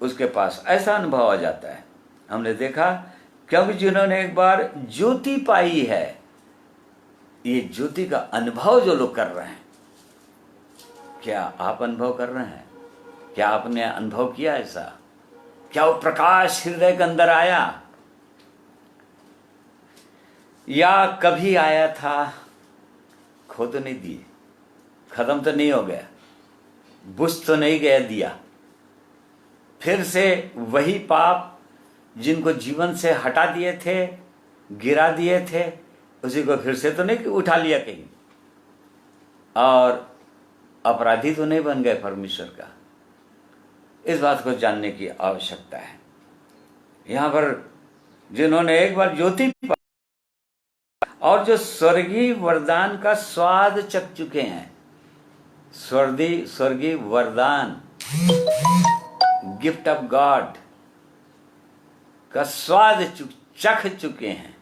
उसके पास ऐसा अनुभव आ जाता है। हमने देखा, क्योंकि जिन्होंने एक बार ज्योति पाई है, ये ज्योति का अनुभव जो लोग कर रहे हैं, क्या आप अनुभव कर रहे हैं? क्या आपने अनुभव किया ऐसा? क्या वो प्रकाश हृदय के अंदर आया, या कभी आया था, खो तो नहीं दिए, खत्म तो नहीं हो गया, बुझ तो नहीं गया दिया, फिर से वही पाप जिनको जीवन से हटा दिए थे, गिरा दिए थे, उसी को फिर से तो नहीं उठा लिया कहीं, और अपराधी तो नहीं बन गए परमेश्वर का। इस बात को जानने की आवश्यकता है। यहां पर जिन्होंने एक बार ज्योति और जो स्वर्गीय वरदान का स्वाद चख चुके हैं, स्वर्गीय वरदान, गिफ्ट ऑफ गॉड का स्वाद चख चुके हैं,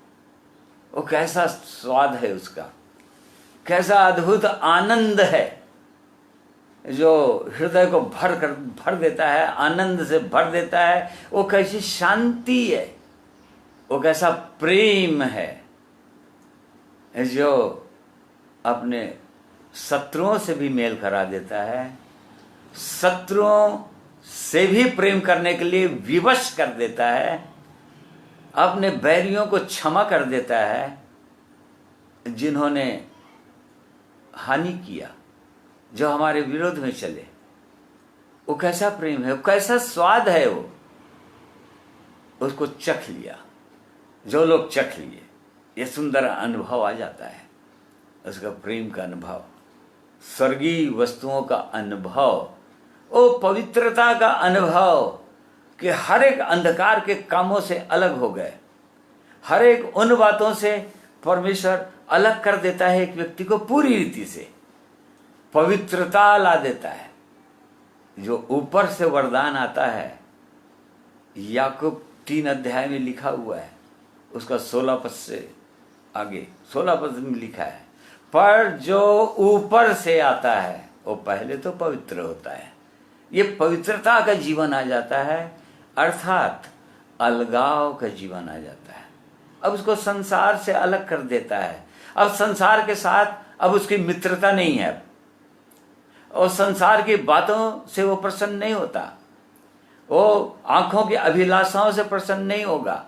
वो कैसा स्वाद है उसका, कैसा अद्भुत आनंद है जो हृदय को भर देता है, आनंद से भर देता है। वो कैसी शांति है, वो कैसा प्रेम है जो अपने शत्रुओं से भी मेल करा देता है, शत्रुओं से भी प्रेम करने के लिए विवश कर देता है, अपने बैरियों को क्षमा कर देता है जिन्होंने हानि किया, जो हमारे विरोध में चले। वो कैसा प्रेम है, वो कैसा स्वाद है, वो उसको चख लिया। जो लोग चख लिए, ये सुंदर अनुभव आ जाता है, उसका प्रेम का अनुभव, स्वर्गीय वस्तुओं का अनुभव, वो पवित्रता का अनुभव कि हर एक अंधकार के कामों से अलग हो गए, हर एक उन बातों से परमेश्वर अलग कर देता है एक व्यक्ति को, पूरी रीति से पवित्रता ला देता है। जो ऊपर से वरदान आता है, याकूब 3 अध्याय में लिखा हुआ है, उसका 16 पद से आगे 16 पद में लिखा है, पर जो ऊपर से आता है वो पहले तो पवित्र होता है। ये पवित्रता का जीवन आ जाता है, अर्थात अलगाव का जीवन आ जाता है। अब उसको संसार से अलग कर देता है। अब संसार के साथ अब उसकी मित्रता नहीं है, और संसार की बातों से वो प्रसन्न नहीं होता, वो आंखों की अभिलाषाओं से प्रसन्न नहीं होगा।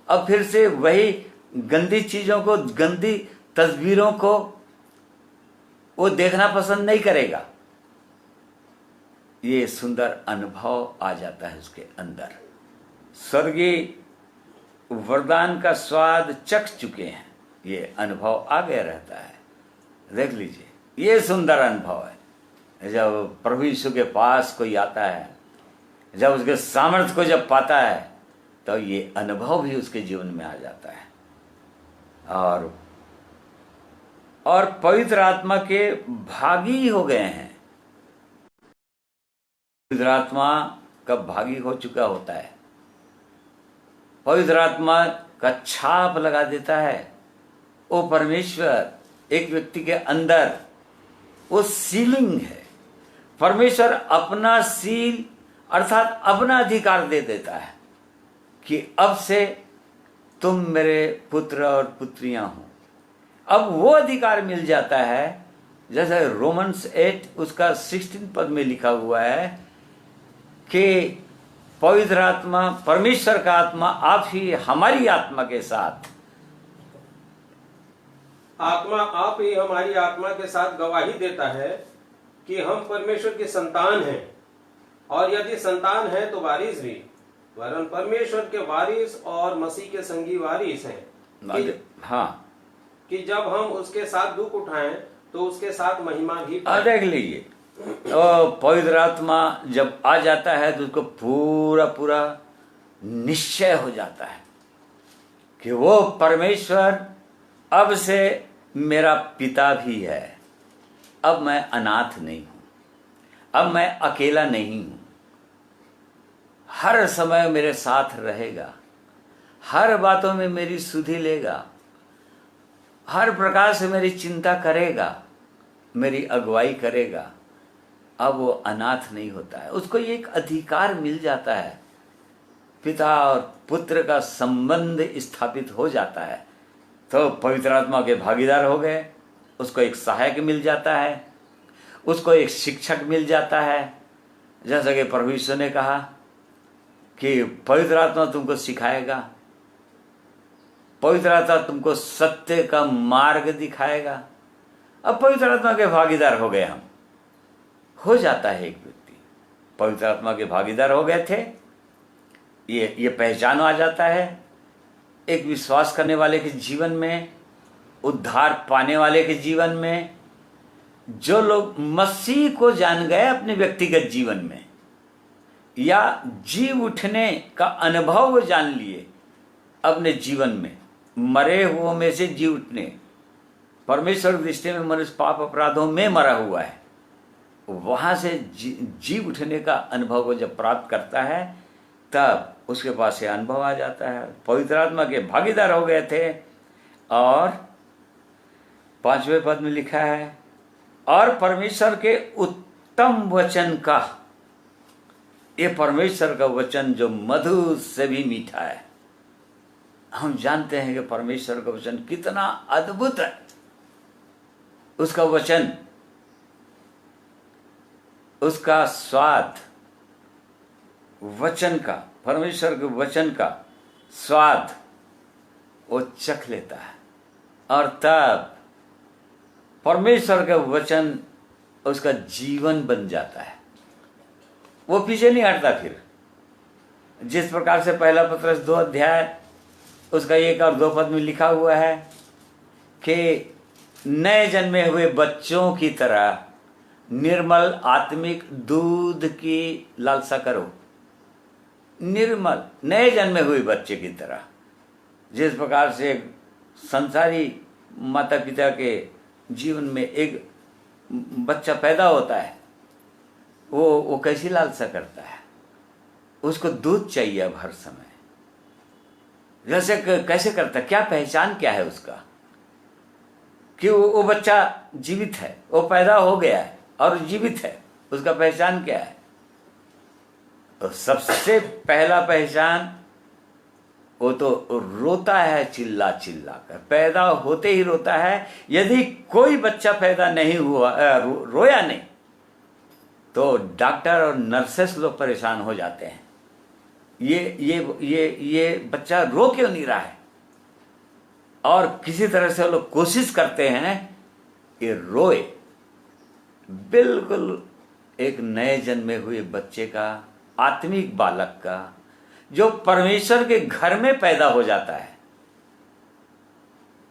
अब फिर से वही गंदी चीजों को, गंदी तस्वीरों को वो देखना पसंद नहीं करेगा। ये सुंदर अनुभव आ जाता है उसके अंदर। स्वर्गीय वरदान का स्वाद चख चुके हैं, ये अनुभव आगे रहता है। देख लीजिए, ये सुंदर अनुभव है जब प्रभु यीशु के पास कोई आता है, जब उसके सामर्थ्य को जब पाता है, तो ये अनुभव भी उसके जीवन में आ जाता है। और पवित्र आत्मा के भागी हो गए हैं। पवित्र आत्मा कब भागी हो चुका होता है, पवित्र आत्मा का छाप लगा देता है। वो परमेश्वर एक व्यक्ति के अंदर, वो सीलिंग है। परमेश्वर अपना सील अर्थात अपना अधिकार दे देता है कि अब से तुम मेरे पुत्र और पुत्रियां हो। अब वो अधिकार मिल जाता है, जैसे रोमन्स 8 उसका 16 पद में लिखा हुआ है कि पवित्र आत्मा, परमेश्वर का आत्मा आप ही हमारी आत्मा के साथ, आत्मा आप ही हमारी आत्मा के साथ गवाही देता है कि हम परमेश्वर की संतान हैं, और यदि संतान है तो वारिस भी, वरन परमेश्वर के वारिस और मसीह के संगी वारिस हैं। हाँ, कि जब हम उसके साथ दुख उठाएं तो उसके साथ महिमा भी। देख लीजिए, पवित्र आत्मा जब आ जाता है तो उसको पूरा पूरा निश्चय हो जाता है कि वो परमेश्वर अब से मेरा पिता भी है। अब मैं अनाथ नहीं हूं, अब मैं अकेला नहीं हूं, हर समय मेरे साथ रहेगा, हर बातों में मेरी सुधि लेगा, हर प्रकार से मेरी चिंता करेगा, मेरी अगुवाई करेगा। अब वो अनाथ नहीं होता है, उसको एक अधिकार मिल जाता है, पिता और पुत्र का संबंध स्थापित हो जाता है। तो पवित्र आत्मा के भागीदार हो गए, उसको एक सहायक मिल जाता है, उसको एक शिक्षक मिल जाता है। जैसा कि प्रभु यीशु ने कहा कि पवित्र आत्मा तुमको सिखाएगा, पवित्र आत्मा तुमको सत्य का मार्ग दिखाएगा। अब पवित्र आत्मा के भागीदार हो गए हम, हो जाता है एक व्यक्ति पवित्र आत्मा के भागीदार हो गए थे, ये पहचान आ जाता है। एक विश्वास करने वाले के जीवन में, उद्धार पाने वाले के जीवन में, जो लोग मसीह को जान गए अपने व्यक्तिगत जीवन में, या जी उठने का अनुभव वो जान लिए अपने जीवन में, मरे हुओं में से जी उठने। परमेश्वर की दृष्टि में मनुष्य पाप अपराधों में मरा हुआ है, वहां से जी उठने का अनुभव को जब प्राप्त करता है तब उसके पास ये अनुभव आ जाता है। पवित्र आत्मा के भागीदार हो गए थे। और 5वें पद में लिखा है, और परमेश्वर के उत्तम वचन का, ये परमेश्वर का वचन जो मधु से भी मीठा है। हम जानते हैं कि परमेश्वर का वचन कितना अद्भुत है। उसका वचन, उसका स्वाद, वचन का, परमेश्वर के वचन का स्वाद वो चख लेता है और तब परमेश्वर का वचन उसका जीवन बन जाता है। वो पीछे नहीं हटता। फिर जिस प्रकार से पहला पत्रस 2 अध्याय उसका 1 और 2 पद में लिखा हुआ है कि नए जन्मे हुए बच्चों की तरह निर्मल आत्मिक दूध की लालसा करो। निर्मल नए जन्मे हुए बच्चे की तरह, जिस प्रकार से संसारी माता पिता के जीवन में एक बच्चा पैदा होता है, वो कैसी लालसा करता है, उसको दूध चाहिए अब हर समय। जैसे कैसे करता, क्या पहचान क्या है उसका कि वो बच्चा जीवित है, वो पैदा हो गया है और जीवित है, उसका पहचान क्या है? तो सबसे पहला पहचान वो तो रोता है चिल्ला चिल्ला कर, पैदा होते ही रोता है। यदि कोई बच्चा पैदा नहीं हुआ, रोया नहीं, तो डॉक्टर और नर्सेस लोग परेशान हो जाते हैं। ये बच्चा रो क्यों नहीं रहा है? और किसी तरह से लोग कोशिश करते हैं ये रोए। बिल्कुल एक नए जन्मे हुए बच्चे का, आत्मिक बालक का, जो परमेश्वर के घर में पैदा हो जाता है,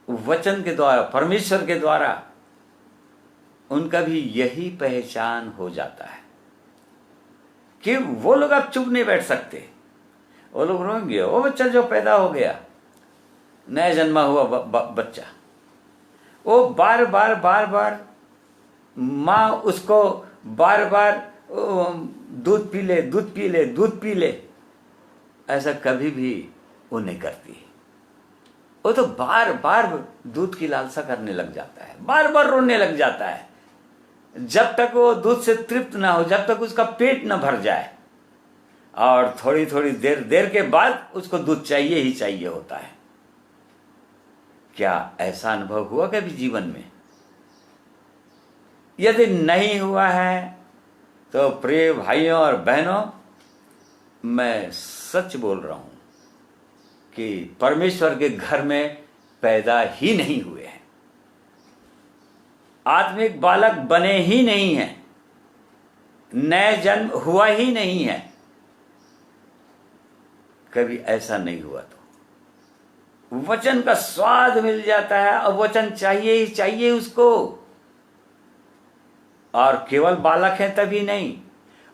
वचन के द्वारा, परमेश्वर के द्वारा, उनका भी यही पहचान हो जाता है कि वो लोग अब चुप नहीं बैठ सकते। वो लोग रोएंगे। वो बच्चा जो पैदा हो गया, नया जन्मा हुआ बच्चा, वो बार बार माँ उसको बार बार दूध पी ले, दूध पी ले, दूध पी ले, ऐसा कभी भी वो नहीं करती। वो तो बार बार दूध की लालसा करने लग जाता है, बार बार रोने लग जाता है, जब तक वो दूध से तृप्त ना हो, जब तक उसका पेट ना भर जाए। और थोड़ी थोड़ी देर के बाद उसको दूध चाहिए ही चाहिए होता है। क्या ऐसा अनुभव हुआ कभी जीवन में? यदि नहीं हुआ है तो प्रिय भाइयों और बहनों, मैं सच बोल रहा हूं कि परमेश्वर के घर में पैदा ही नहीं हुए हैं, आत्मिक बालक बने ही नहीं हैं, नए जन्म हुआ ही नहीं है। कभी ऐसा नहीं हुआ तो वचन का स्वाद मिल जाता है और वचन चाहिए ही चाहिए उसको। और केवल बालक है तभी नहीं,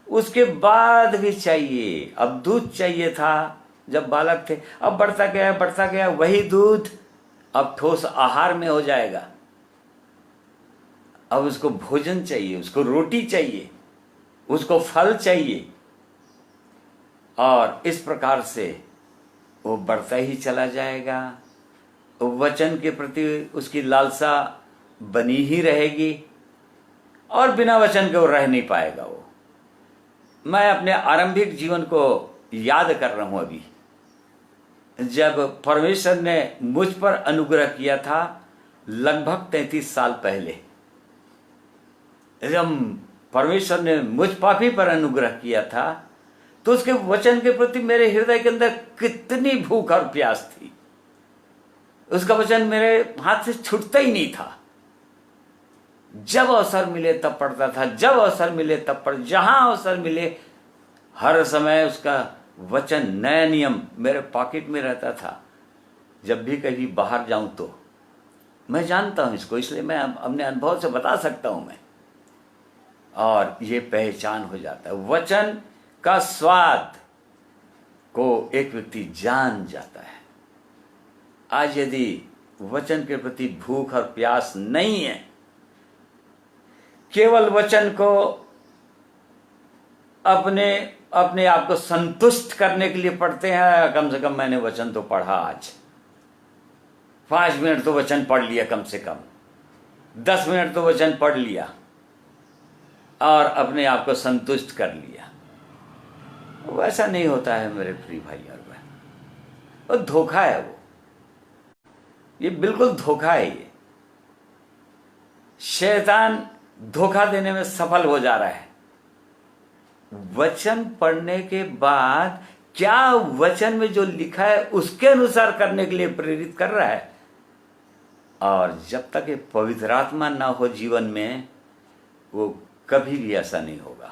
उसके बाद भी चाहिए। अब दूध चाहिए था जब बालक थे, अब बढ़ता गया वही दूध अब ठोस आहार में हो जाएगा। अब उसको भोजन चाहिए, उसको रोटी चाहिए, उसको फल चाहिए। और इस प्रकार से वो बढ़ता ही चला जाएगा। वचन के प्रति उसकी लालसा बनी ही रहेगी और बिना वचन के वो रह नहीं पाएगा। वो, मैं अपने आरंभिक जीवन को याद कर रहा हूं अभी, जब परमेश्वर ने मुझ पर अनुग्रह किया था लगभग 33 साल पहले। जब परमेश्वर ने मुझ पापी पर अनुग्रह किया था तो उसके वचन के प्रति मेरे हृदय के अंदर कितनी भूख और प्यास थी। उसका वचन मेरे हाथ से छूटता ही नहीं था। जब अवसर मिले तब पढ़ता था, जब अवसर मिले तब पढ़, जहां अवसर मिले हर समय उसका वचन, नया नियम मेरे पॉकेट में रहता था। जब भी कहीं बाहर जाऊं तो मैं जानता हूं इसको, इसलिए मैं अपने अनुभव से बता सकता हूं मैं। और ये पहचान हो जाता है, वचन का स्वाद को एक व्यक्ति जान जाता है। आज यदि वचन के प्रति भूख और प्यास नहीं है, केवल वचन को अपने आप को संतुष्ट करने के लिए पढ़ते हैं, कम से कम मैंने वचन तो पढ़ा, आज 5 मिनट तो वचन पढ़ लिया, कम से कम 10 मिनट तो वचन पढ़ लिया और अपने आप को संतुष्ट कर लिया, वैसा नहीं होता है मेरे प्रिय भाई और बहन। वो धोखा है, ये बिल्कुल धोखा है। ये शैतान धोखा देने में सफल हो जा रहा है। वचन पढ़ने के बाद क्या वचन में जो लिखा है उसके अनुसार करने के लिए प्रेरित कर रहा है, और जब तक ये पवित्र आत्मा ना हो जीवन में, वो कभी भी ऐसा नहीं होगा।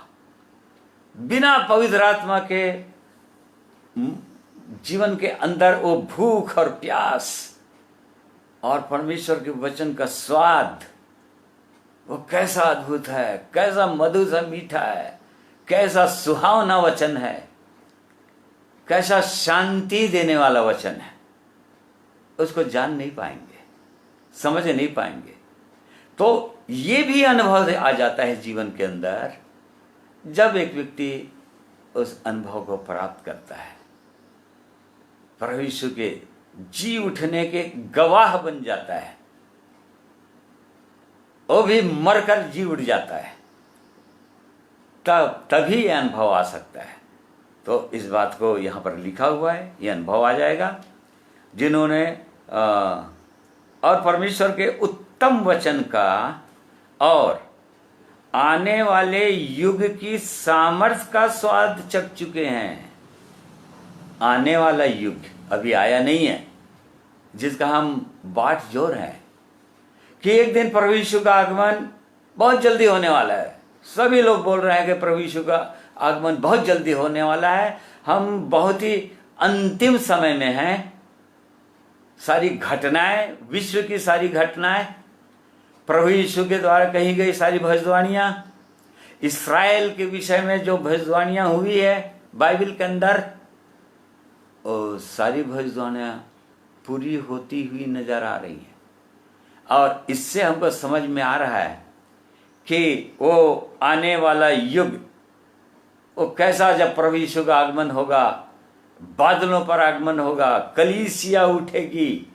बिना पवित्र आत्मा के जीवन के अंदर वो भूख और प्यास और परमेश्वर के वचन का स्वाद, वो कैसा अद्भुत है, कैसा मधुर सा मीठा है, कैसा सुहावना वचन है, कैसा शांति देने वाला वचन है, उसको जान नहीं पाएंगे, समझ नहीं पाएंगे। तो ये भी अनुभव आ जाता है जीवन के अंदर जब एक व्यक्ति उस अनुभव को प्राप्त करता है, प्रभु यीशु के जी उठने के गवाह बन जाता है, वो भी मरकर जी उठ जाता है, तभी यह अनुभव आ सकता है। तो इस बात को यहां पर लिखा हुआ है, यह अनुभव आ जाएगा जिन्होंने और परमेश्वर के उत्तम वचन का और आने वाले युग की सामर्थ का स्वाद चख चुके हैं। आने वाला युग अभी आया नहीं है, जिसका हम बाट जोर हैं कि एक दिन प्रभु यीशु का आगमन बहुत जल्दी होने वाला है। सभी लोग बोल रहे हैं कि प्रभु यीशु का आगमन बहुत जल्दी होने वाला है, हम बहुत ही अंतिम समय में हैं। सारी घटनाएं, विश्व की सारी घटनाएं, प्रभु यीशु के द्वारा कही गई सारी भविष्यवाणियां, इस्राएल के विषय में जो भविष्यवाणियां हुई है बाइबल के अंदर, वो सारी भविष्यवाणियां पूरी होती हुई नजर आ रही हैं। और इससे हमको समझ में आ रहा है कि वो आने वाला युग वो कैसा, जब प्रभु यीशु का आगमन होगा, बादलों पर आगमन होगा, कलीसिया उठेगी,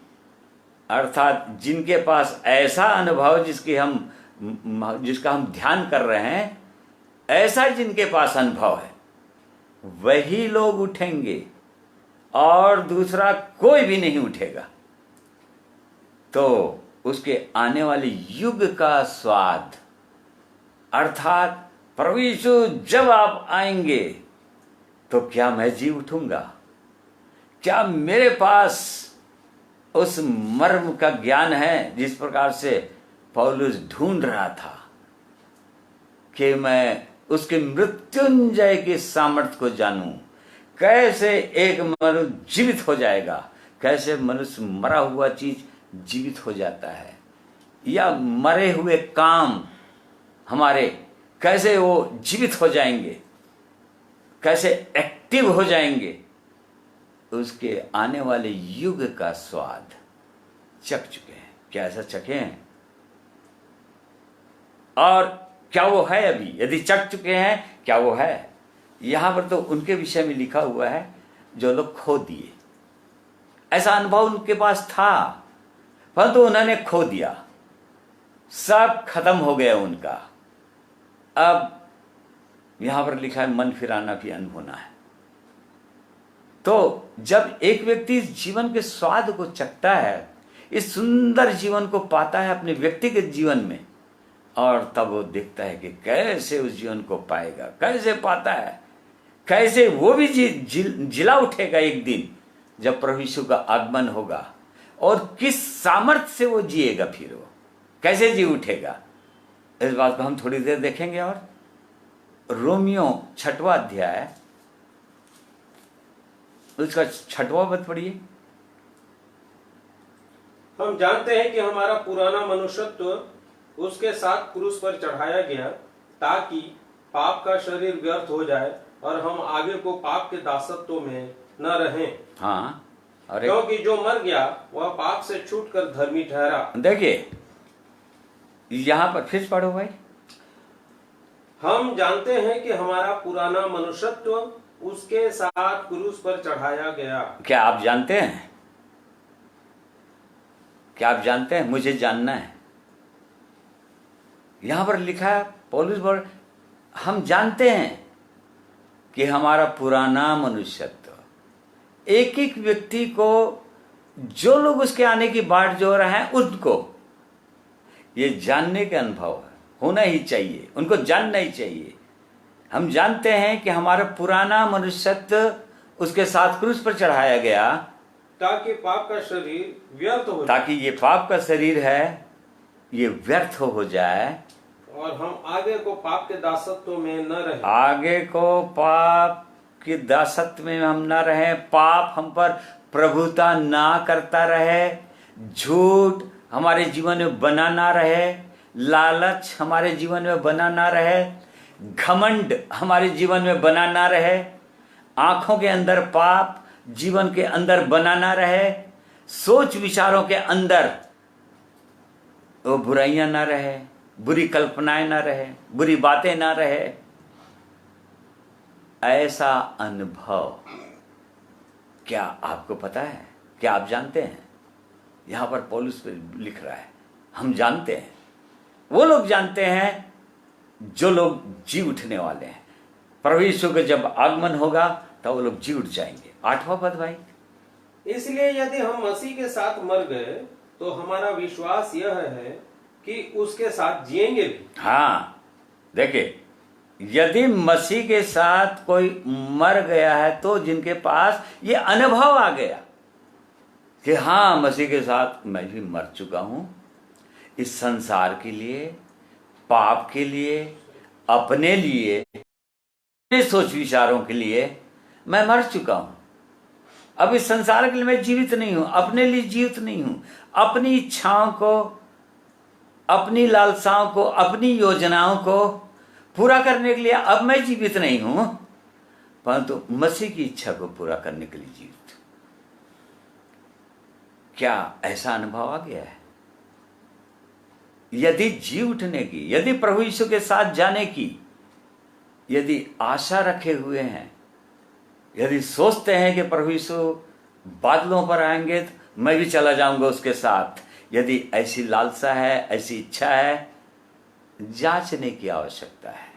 अर्थात जिनके पास ऐसा अनुभव जिसका हम ध्यान कर रहे हैं, ऐसा जिनके पास अनुभव है, वही लोग उठेंगे और दूसरा कोई भी नहीं उठेगा। तो उसके आने वाले युग का स्वाद, अर्थात प्रभु यीशु जब आप आएंगे तो क्या मैं जी उठूंगा? क्या मेरे पास उस मर्म का ज्ञान है जिस प्रकार से पौलुस ढूंढ रहा था कि मैं उसके मृत्युंजय की सामर्थ्य को जानूं? कैसे एक मनुष्य जीवित हो जाएगा, कैसे मनुष्य मरा हुआ चीज जीवित हो जाता है, या मरे हुए काम हमारे कैसे वो जीवित हो जाएंगे, कैसे एक्टिव हो जाएंगे, उसके आने वाले युग का स्वाद चख चुके हैं। क्या ऐसा चखे हैं? और क्या वो है अभी? यदि चख चुके हैं, क्या वो है? यहां पर तो उनके विषय में लिखा हुआ है जो लोग खो दिए। ऐसा अनुभव उनके पास था, परंतु उन्होंने खो दिया, सब खत्म हो गया उनका। अब यहां पर लिखा है मन फिराना भी अनहोना है। तो जब एक व्यक्ति इस जीवन के स्वाद को चखता है, इस सुंदर जीवन को पाता है अपने व्यक्तिगत जीवन में, और तब वो देखता है कि कैसे उस जीवन को पाएगा, कैसे पाता है, कैसे वो भी जिला उठेगा एक दिन जब प्रभु यीशु का आगमन होगा, और किस सामर्थ्य से वो जिएगा, फिर वो कैसे जी उठेगा, इस बात को हम थोड़ी देर देखेंगे। और रोमियो 6वां अध्याय उसका 6वां पद पढ़िए। हम जानते हैं कि हमारा पुराना मनुष्यत्व उसके साथ क्रूस पर चढ़ाया गया, ताकि पाप का शरीर व्यर्थ हो जाए और हम आगे को पाप के दासत्व में न रहें। हाँ, और क्योंकि जो मर गया वह पाप से छूटकर धर्मी ठहरा। देखिए यहां पर फिर पढ़ो भाई। हम जानते हैं कि हमारा पुराना मनुष्यत्व उसके साथ क्रूस पर चढ़ाया गया। क्या आप जानते हैं? क्या आप जानते हैं? मुझे जानना है। यहां पर लिखा है, पौलुस बोल, हम जानते हैं कि हमारा पुराना मनुष्यत्व, एक एक व्यक्ति को, जो लोग उसके आने की बाट जो रहे हैं उनको ये जानने का अनुभव होना ही चाहिए, उनको जानना ही चाहिए। हम जानते हैं कि हमारा पुराना मनुष्यत्व उसके साथ क्रूस पर चढ़ाया गया, ताकि पाप का शरीर व्यर्थ हो जाए, ताकि ये पाप का शरीर है ये व्यर्थ हो जाए, और हम आगे को पाप के दासत्व में न रहे। आगे को पाप के दासत्व में हम न रहे, पाप हम पर प्रभुता ना करता रहे, झूठ हमारे जीवन में बना ना रहे, लालच हमारे जीवन में बना ना रहे, घमंड हमारे जीवन में बना ना रहे, आंखों के अंदर पाप जीवन के अंदर बना ना रहे, सोच विचारों के अंदर वो बुराइयां ना रहे, बुरी कल्पनाएं ना रहे, बुरी बातें ना रहे। ऐसा अनुभव क्या आपको पता है? क्या आप जानते हैं? यहां पर पौलुस पे लिख रहा है, हम जानते हैं, वो लोग जानते हैं जो लोग जी उठने वाले हैं। प्रभु यीशु का जब आगमन होगा तो वो लोग जी उठ जाएंगे। 8वां पद भाई। इसलिए यदि हम मसीह के साथ मर गए तो हमारा विश्वास यह है कि उसके साथ जिएंगे भी। हाँ देखिए, यदि मसीह के साथ कोई मर गया है तो जिनके पास ये अनुभव आ गया कि हाँ मसीह के साथ मैं भी मर चुका हूं, इस संसार के लिए, पाप के लिए, अपने लिए, अपने सोच विचारों के लिए मैं मर चुका हूं। अब इस संसार के लिए मैं जीवित नहीं हूं, अपने लिए जीवित नहीं हूं, अपनी इच्छाओं को, अपनी लालसाओं को, अपनी योजनाओं को पूरा करने के लिए अब मैं जीवित नहीं हूं, परंतु मसीह की इच्छा को पूरा करने के लिए जीवित। क्या ऐसा अनुभव आ गया है? यदि जी उठने की, यदि प्रभु यीशु के साथ जाने की यदि आशा रखे हुए हैं, यदि सोचते हैं कि प्रभु यीशु बादलों पर आएंगे तो मैं भी चला जाऊंगा उसके साथ, यदि ऐसी लालसा है, ऐसी इच्छा है, जांचने की आवश्यकता है।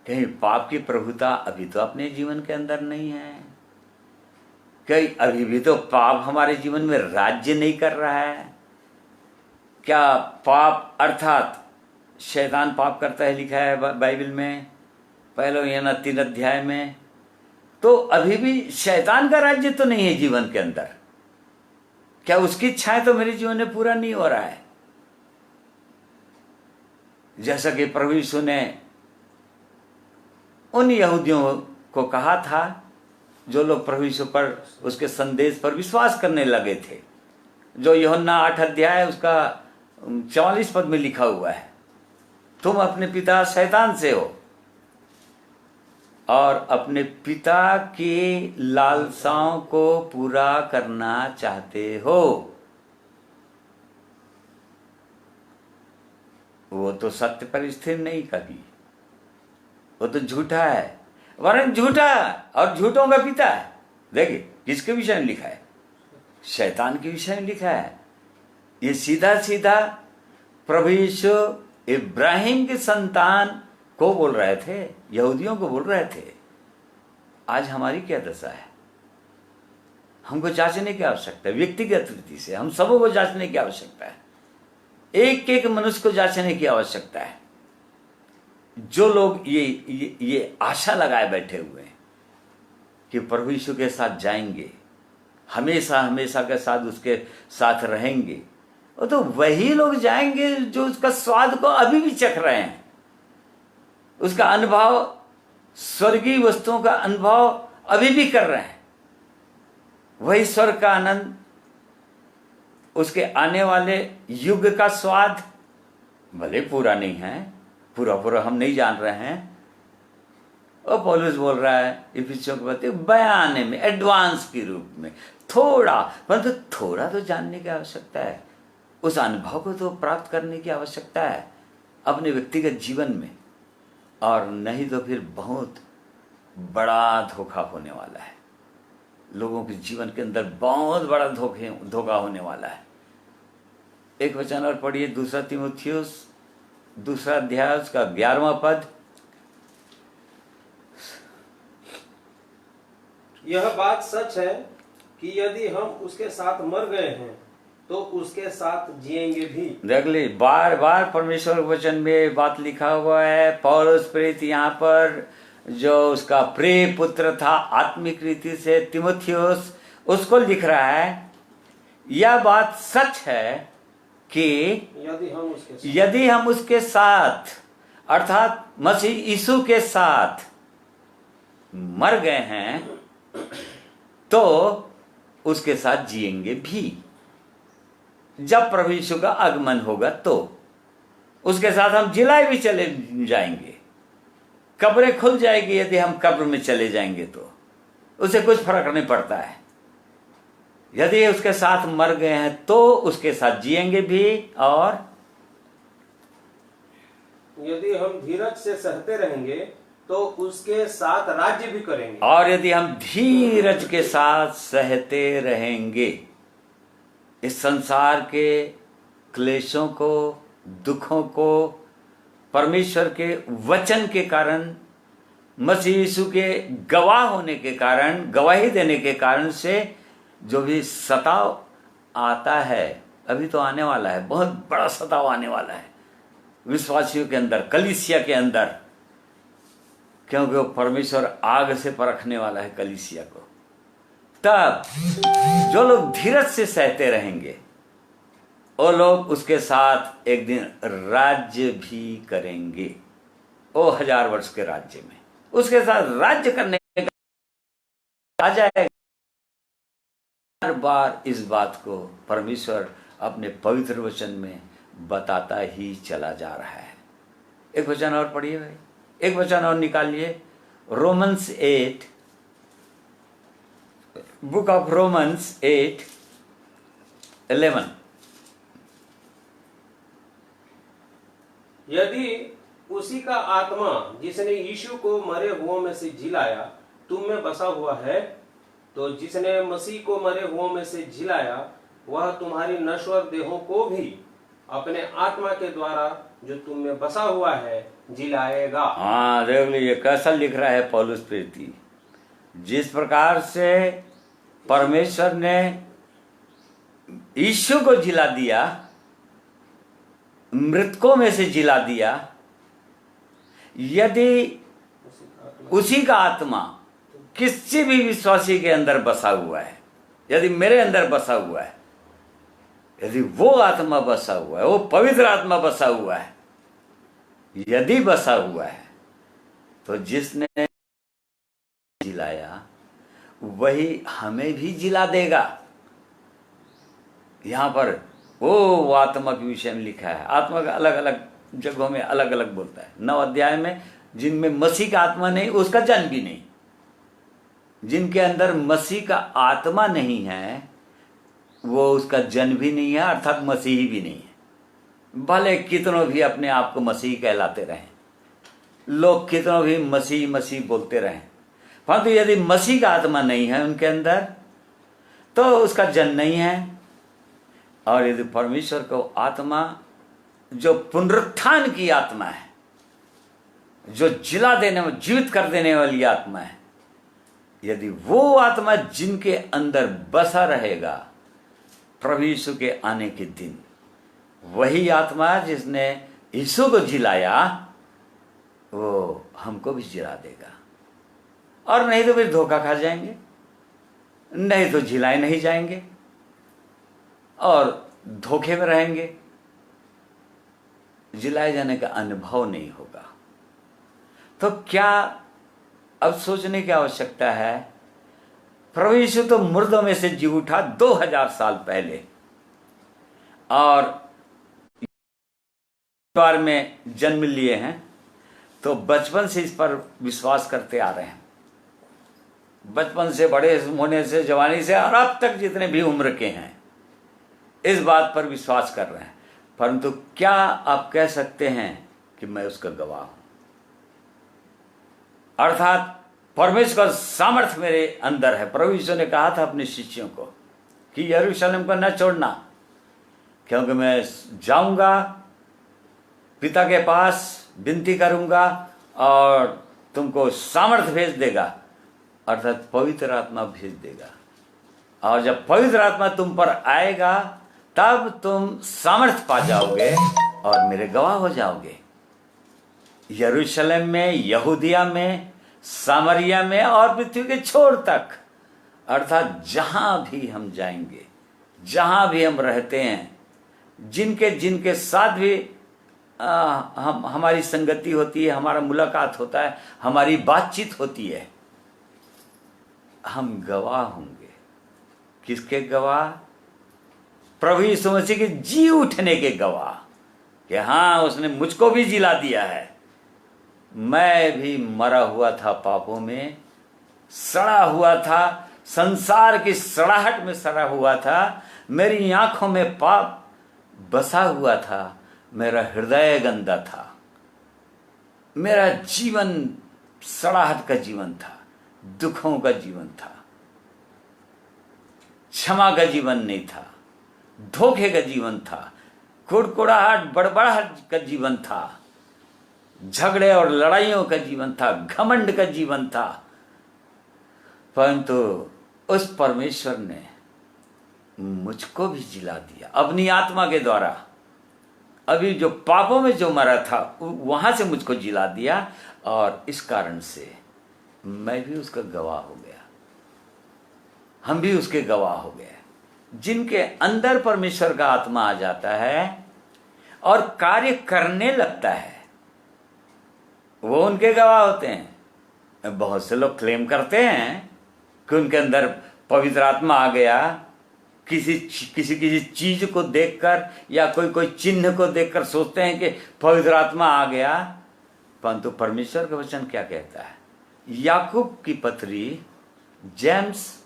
कहीं पाप की प्रभुता अभी तो अपने जीवन के अंदर नहीं है, कहीं अभी भी तो पाप हमारे जीवन में राज्य नहीं कर रहा है। क्या पाप अर्थात शैतान पाप करता है, लिखा है बाइबल में पहले या 3 अध्याय में, तो अभी भी शैतान का राज्य तो नहीं है जीवन के अंदर। क्या उसकी इच्छाएं तो मेरे जीवन में पूरा नहीं हो रहा है? जैसा कि प्रभु यीशु ने उन यहूदियों को कहा था जो लोग प्रभु यीशु पर, उसके संदेश पर विश्वास करने लगे थे, जो यूहन्ना 8 अध्याय उसका 44 पद में लिखा हुआ है, तुम अपने पिता शैतान से हो और अपने पिता की लालसाओं को पूरा करना चाहते हो। वो तो सत्य पर स्थिर नहीं कभी, वो तो झूठा है, वरन झूठा और झूठों का पिता है। देखिए किसके विषय में लिखा है? शैतान के विषय में लिखा है। ये सीधा सीधा प्रभु यीशु इब्राहिम के संतान को बोल रहे थे, यहूदियों को बोल रहे थे। आज हमारी क्या दशा है? हमको जांचने की आवश्यकता है, व्यक्तिगत रीति से हम सबों को जांचने की आवश्यकता है, एक एक मनुष्य को जांचने की आवश्यकता है। जो लोग ये आशा लगाए बैठे हुए हैं कि प्रभु यीशु के साथ जाएंगे, हमेशा हमेशा के साथ उसके साथ रहेंगे, वो तो वही लोग जाएंगे जो उसका स्वाद को अभी भी चख रहे हैं, उसका अनुभव, स्वर्गीय वस्तुओं का अनुभव अभी भी कर रहे हैं। वही स्वर्ग का आनंद, उसके आने वाले युग का स्वाद भले पूरा नहीं है, पूरा हम नहीं जान रहे हैं। और पौलुस बोल रहा है इफिसियों के प्रति बयाने में, एडवांस के रूप में, थोड़ा, परंतु थोड़ा तो जानने की आवश्यकता है, उस अनुभव को तो प्राप्त करने की आवश्यकता है अपने व्यक्तिगत जीवन में, और नहीं तो फिर बहुत बड़ा धोखा होने वाला है। लोगों के जीवन के अंदर बहुत बड़ा धोखा होने वाला है। एक वचन और पढ़िए, 2 तीमुथियुस 2 अध्याय उसका 11वां पद। यह बात सच है कि यदि हम उसके साथ मर गए हैं तो उसके साथ जिएंगे भी। देख ली, बार बार परमेश्वर वचन में बात लिखा हुआ है। पौलुस प्रेरित यहाँ पर जो उसका प्रिय पुत्र था आत्मिक रीति से, तीमुथियुस, उसको लिख रहा है, यह बात सच है कि यदि हम उसके साथ अर्थात मसीह यीशु के साथ मर गए हैं तो उसके साथ जिएंगे भी। जब प्रभु यीशु का आगमन होगा तो उसके साथ हम जिलाए भी चले जाएंगे। कब्रें खुल जाएगी यदि हम कब्र में चले जाएंगे तो उसे कुछ फर्क नहीं पड़ता है। यदि उसके साथ मर गए हैं तो उसके साथ जिएंगे भी, और यदि हम धीरज से सहते रहेंगे तो उसके साथ राज्य भी करेंगे। और यदि हम धीरज के साथ सहते रहेंगे, इस संसार के क्लेशों को, दुखों को, परमेश्वर के वचन के कारण, मसीह यीशु के गवाह होने के कारण, गवाही देने के कारण से जो भी सताव आता है, अभी तो आने वाला है, बहुत बड़ा सताव आने वाला है विश्वासियों के अंदर, कलीसिया के अंदर, क्योंकि वो परमेश्वर आग से परखने वाला है कलीसिया को। तब जो लोग धीरज से सहते रहेंगे वो लोग उसके साथ एक दिन राज्य भी करेंगे, वो 1000 वर्ष के राज्य में उसके साथ राज्य करने का आ जाएगा। हर बार इस बात को परमेश्वर अपने पवित्र वचन में बताता ही चला जा रहा है। एक वचन और पढ़िए भाई, एक वचन और निकालिए, रोमन्स 8, बुक ऑफ रोमन्स 8:11। यदि उसी का आत्मा जिसने यीशु को मरे हुओं में से जिलाया तुम में बसा हुआ है, तो जिसने मसीह को मरे हुओं में से जिलाया वह तुम्हारी नश्वर देहों को भी अपने आत्मा के द्वारा जो तुम में बसा हुआ है जिलाएगा। हाँ, देख लीजिए कैसा लिख रहा है पौलुस प्रेरित। जिस प्रकार से परमेश्वर ने यीशु को जिला दिया, मृतकों में से जिला दिया, यदि उसी का आत्मा किसी भी विश्वासी के अंदर बसा हुआ है, यदि मेरे अंदर बसा हुआ है, यदि वो आत्मा बसा हुआ है, वो पवित्र आत्मा बसा हुआ है, यदि बसा हुआ है, तो जिसने जिलाया वही हमें भी जिला देगा। यहां पर वो आत्मा के विषय में लिखा है। आत्मा का अलग अलग जगहों में अलग अलग बोलता है। 9 अध्याय में जिनमें मसीह का आत्मा नहीं उसका जन्म भी नहीं। जिनके अंदर मसीह का आत्मा नहीं है वो उसका जन्म भी नहीं है, अर्थात मसीही भी नहीं है। भले कितनों भी अपने आप को मसीह कहलाते रहें, लोग कितनों भी मसीह मसीह बोलते रहें, परंतु यदि मसीह का आत्मा नहीं है उनके अंदर तो उसका जन्म नहीं है। और यदि परमेश्वर को आत्मा जो पुनरुत्थान की आत्मा है, जो जिला देने में जीवित कर देने वाली आत्मा है, यदि वो आत्मा जिनके अंदर बसा रहेगा प्रभु यीशु के आने के दिन, वही आत्मा जिसने यीशु को जिलाया वो हमको भी जिला देगा। और नहीं तो फिर धोखा खा जाएंगे, नहीं तो जिलाए नहीं जाएंगे और धोखे में रहेंगे, जिलाए जाने का अनुभव नहीं होगा। तो क्या अब सोचने की आवश्यकता है, प्रभु यीशु तो मुर्दों में से जी उठा 2000 साल पहले और बार में जन्म लिए हैं, तो बचपन से इस पर विश्वास करते आ रहे हैं। बचपन से, बड़े होने से, जवानी से और अब तक जितने भी उम्र के हैं, इस बात पर विश्वास कर रहे हैं। परंतु क्या आप कह सकते हैं कि मैं उसका गवाह हूं? अर्थात परमेश्वर का सामर्थ्य मेरे अंदर है। प्रभु यीशु ने कहा था अपने शिष्यों को कि यरूशलेम को न छोड़ना, क्योंकि मैं जाऊंगा, पिता के पास विनती करूंगा और तुमको सामर्थ्य भेज देगा, अर्थात पवित्र आत्मा भेज देगा। और जब पवित्र आत्मा तुम पर आएगा तब तुम सामर्थ्य पा जाओगे और मेरे गवाह हो जाओगे। यरूशलेम में, यहूदिया में, सामरिया में और पृथ्वी के छोर तक, अर्थात जहां भी हम जाएंगे, जहां भी हम रहते हैं, जिनके जिनके साथ भी हमारी संगति होती है, हमारा मुलाकात होता है, हमारी बातचीत होती है, हम गवाह होंगे। किसके गवाह? प्रभु यीशु मसीह के जी उठने के गवाह, कि हाँ, उसने मुझको भी जिला दिया है। मैं भी मरा हुआ था पापों में, सड़ा हुआ था, संसार की सड़ाहट में सड़ा हुआ था, मेरी आंखों में पाप बसा हुआ था, मेरा हृदय गंदा था, मेरा जीवन सड़ाहट का जीवन था, दुखों का जीवन था, क्षमा का जीवन नहीं था, धोखे का जीवन था, कुड़कुड़ाहट बड़बड़ाहट का जीवन था, झगड़े और लड़ाइयों का जीवन था, घमंड का जीवन था। परंतु उस परमेश्वर ने मुझको भी जिला दिया अपनी आत्मा के द्वारा। अभी जो पापों में जो मरा था वहां से मुझको जिला दिया, और इस कारण से मैं भी उसका गवाह हो गया, हम भी उसके गवाह हो गए। जिनके अंदर परमेश्वर का आत्मा आ जाता है और कार्य करने लगता है, वो उनके गवाह होते हैं। बहुत से लोग क्लेम करते हैं कि उनके अंदर पवित्र आत्मा आ गया, किसी चीज को देखकर या कोई चिन्ह को देखकर सोचते हैं कि पवित्र आत्मा आ गया। परंतु परमेश्वर का वचन क्या कहता है? याकूब की पत्री जेम्स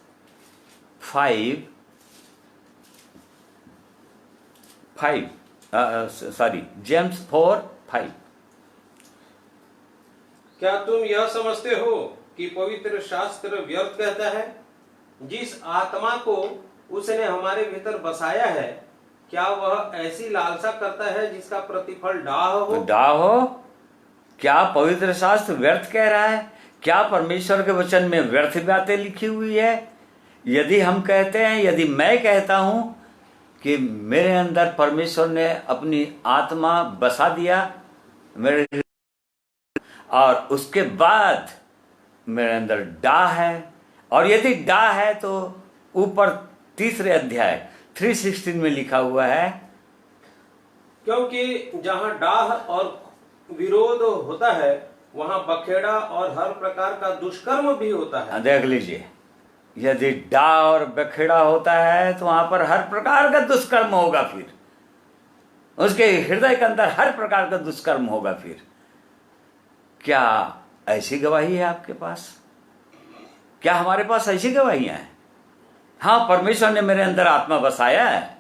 4:5। क्या तुम यह समझते हो कि पवित्र शास्त्र व्यर्थ कहता है? जिस आत्मा को उसने हमारे भीतर बसाया है, क्या वह ऐसी लालसा करता है जिसका प्रतिफल डाह हो? डाह हो? क्या पवित्र शास्त्र व्यर्थ कह रहा है? क्या परमेश्वर के वचन में व्यर्थ बातें लिखी हुई है? यदि हम कहते हैं, यदि मैं कहता हूं कि मेरे अंदर परमेश्वर ने अपनी आत्मा बसा दिया मेरे, और उसके बाद मेरे अंदर डाह है, और यदि डाह है तो ऊपर 3 अध्याय 3:16 में लिखा हुआ है, क्योंकि जहां डाह और विरोध होता है वहां बखेड़ा और हर प्रकार का दुष्कर्म भी होता है। देख लीजिए, यदि डाह और बखेड़ा होता है तो वहां पर हर प्रकार का दुष्कर्म होगा। फिर उसके हृदय के अंदर हर प्रकार का दुष्कर्म होगा। फिर क्या ऐसी गवाही है आपके पास? क्या हमारे पास ऐसी गवाहियां हैं? हाँ, परमेश्वर ने मेरे अंदर आत्मा बसाया है,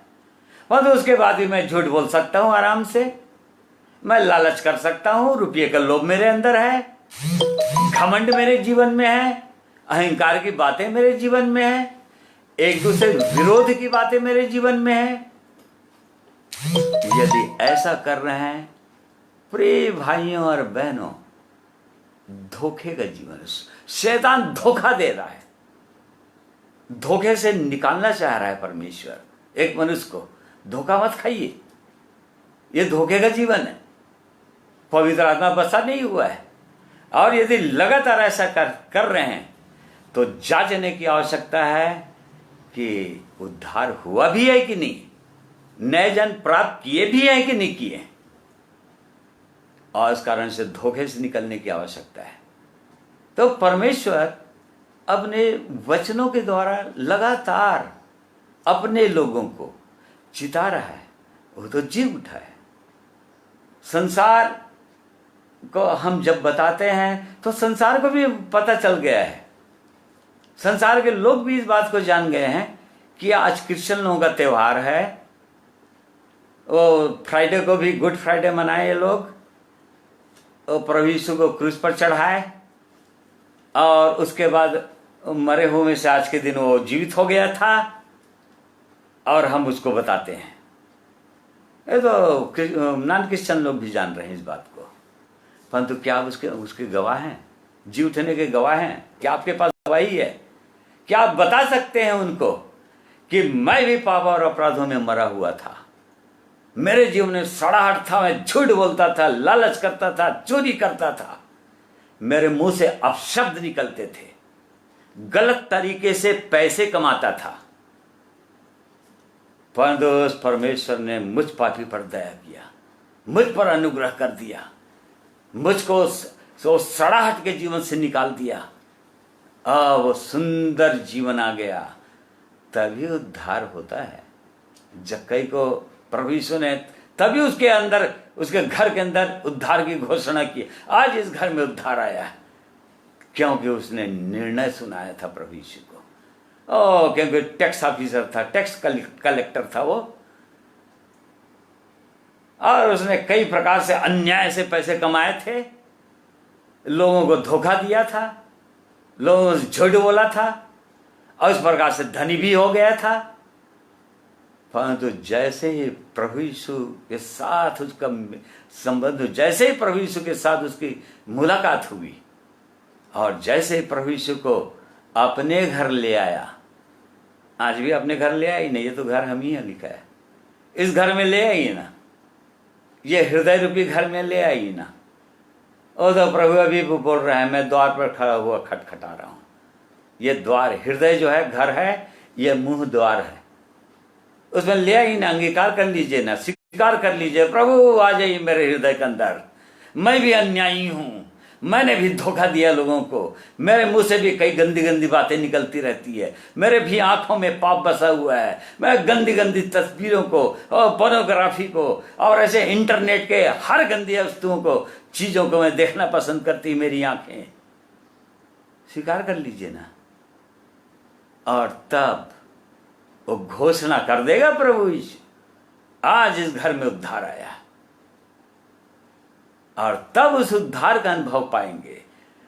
और उसके बाद भी मैं झूठ बोल सकता हूं आराम से, मैं लालच कर सकता हूं, रुपये का लोभ मेरे अंदर है, घमंड मेरे जीवन में है, अहंकार की बातें मेरे जीवन में है, एक दूसरे विरोध की बातें मेरे जीवन में है। यदि ऐसा कर रहे हैं, प्रिय भाइयों और बहनों, धोखे का जीवन, शैतान धोखा दे रहा है, धोखे से निकालना चाह रहा है परमेश्वर एक मनुष्य को। धोखा मत खाइए, ये धोखे का जीवन है, पवित्र आत्मा बसा नहीं हुआ है। और यदि लगातार ऐसा कर रहे हैं तो जांचने की आवश्यकता है कि उद्धार हुआ भी है कि नहीं, नए जन प्राप्त किए भी हैं कि नहीं किए, और इस कारण से धोखे से निकलने की आवश्यकता है। तो परमेश्वर अपने वचनों के द्वारा लगातार अपने लोगों को चिता रहा है, वो तो जी उठा है। संसार को हम जब बताते हैं तो संसार को भी पता चल गया है संसार के लोग भी इस बात को जान गए हैं कि आज क्रिश्चियन लोगों का त्यौहार है। वो फ्राइडे को भी गुड फ्राइडे मनाए ये लोग, वो प्रभु यीशु को क्रूस पर चढ़ाए और उसके बाद मरे हुए में से आज के दिन वो जीवित हो गया था और हम उसको बताते हैं। ये तो नॉन क्रिश्चियन लोग भी जान रहे हैं इस बात को, परंतु क्या आप उसके गवाह हैं? जी उठने के गवाह हैं? क्या आपके पास गवाही है? क्या आप बता सकते हैं उनको कि मैं भी पाप और अपराधों में मरा हुआ था, मेरे जीवन में सड़ाहट था, मैं झूठ बोलता था, लालच करता था, चोरी करता था, मेरे मुंह से अपशब्द निकलते थे, गलत तरीके से पैसे कमाता था, परंतु उस परमेश्वर ने मुझ पापी पर दया किया, मुझ पर अनुग्रह कर दिया, मुझको सड़ाहट के जीवन से निकाल दिया और वो सुंदर जीवन आ गया। तभी उद्धार होता है। जक्कई को प्रभु यीशु ने तभी उसके अंदर, उसके घर के अंदर उद्धार की घोषणा की। आज इस घर में उद्धार आया है क्योंकि उसने निर्णय सुनाया था प्रभु यीशु को। क्योंकि टैक्स ऑफिसर था, टैक्स कलेक्टर था वो, और उसने कई प्रकार से अन्याय से पैसे कमाए थे, लोगों को धोखा दिया था, लोगों से झूठ बोला था और इस प्रकार से धनी भी हो गया था। परंतु जैसे ही प्रभु यीशु के साथ उसका संबंध, जैसे ही प्रभु यीशु के साथ उसकी मुलाकात हुई और जैसे ही प्रभु यीशु को अपने घर ले आया, आज भी अपने घर ले आई नहीं, ये तो घर हम ही है लिखा है, इस घर में ले आई ना, ये हृदय रूपी घर में ले आई ना। और तो प्रभु अभी बोल रहा है, मैं द्वार पर खड़ा हुआ खटखटा रहा हूं। ये द्वार, हृदय जो है घर है, ये मुंह द्वार है, उसमें ले आई ना, अंगीकार कर लीजिए ना, स्वीकार कर लीजिए, प्रभु आ जाइए मेरे हृदय के अंदर। मैं भी अन्यायी हूं, मैंने भी धोखा दिया लोगों को, मेरे मुंह से भी कई गंदी गंदी बातें निकलती रहती है, मेरे भी आंखों में पाप बसा हुआ है, मैं गंदी गंदी तस्वीरों को और पोर्नोग्राफी को और ऐसे इंटरनेट के हर गंदी वस्तुओं को, चीजों को मैं देखना पसंद करती मेरी आंखें। स्वीकार कर लीजिए ना, और तब वो घोषणा कर देगा प्रभु यीशु, आज इस घर में उद्धार आया, और तब उस उद्धार का अनुभव पाएंगे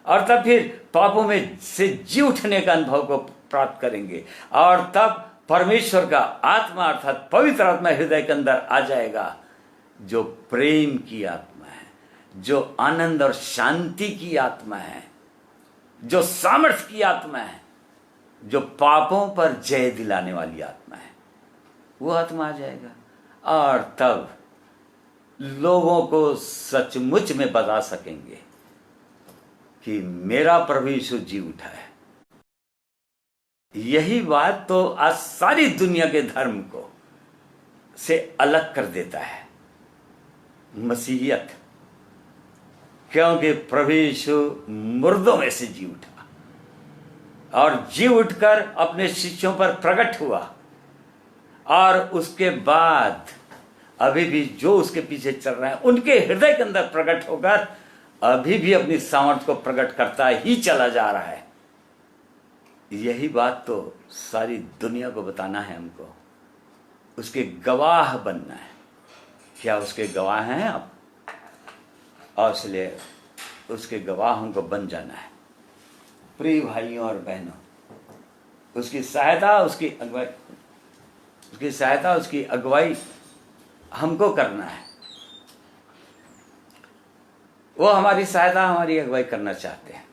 और तब फिर पापों में से जी उठने का अनुभव को प्राप्त करेंगे, और तब परमेश्वर का आत्मा अर्थात पवित्र आत्मा हृदय के अंदर आ जाएगा, जो प्रेम की आत्मा है, जो आनंद और शांति की आत्मा है, जो सामर्थ्य की आत्मा है, जो पापों पर जय दिलाने वाली आत्मा है, वो आत्मा आ जाएगा। और तब लोगों को सचमुच में बता सकेंगे कि मेरा प्रभु यीशु जी उठा है। यही बात तो आज सारी दुनिया के धर्म को से अलग कर देता है, मसीहियत, क्योंकि प्रभु यीशु मुर्दों में से जी उठा और जी उठकर अपने शिष्यों पर प्रकट हुआ, और उसके बाद अभी भी जो उसके पीछे चल रहे हैं उनके हृदय के अंदर प्रकट होकर अभी भी अपनी सामर्थ्य को प्रकट करता ही चला जा रहा है। यही बात तो सारी दुनिया को बताना है हमको, उसके गवाह बनना है। क्या उसके गवाह हैं आप? और इसलिए उसके गवाह हमको बन जाना है। प्रिय भाइयों और बहनों, उसकी सहायता, उसकी अगुवाई हमको करना है। वो हमारी सहायता, हमारी अगुवाई करना चाहते हैं।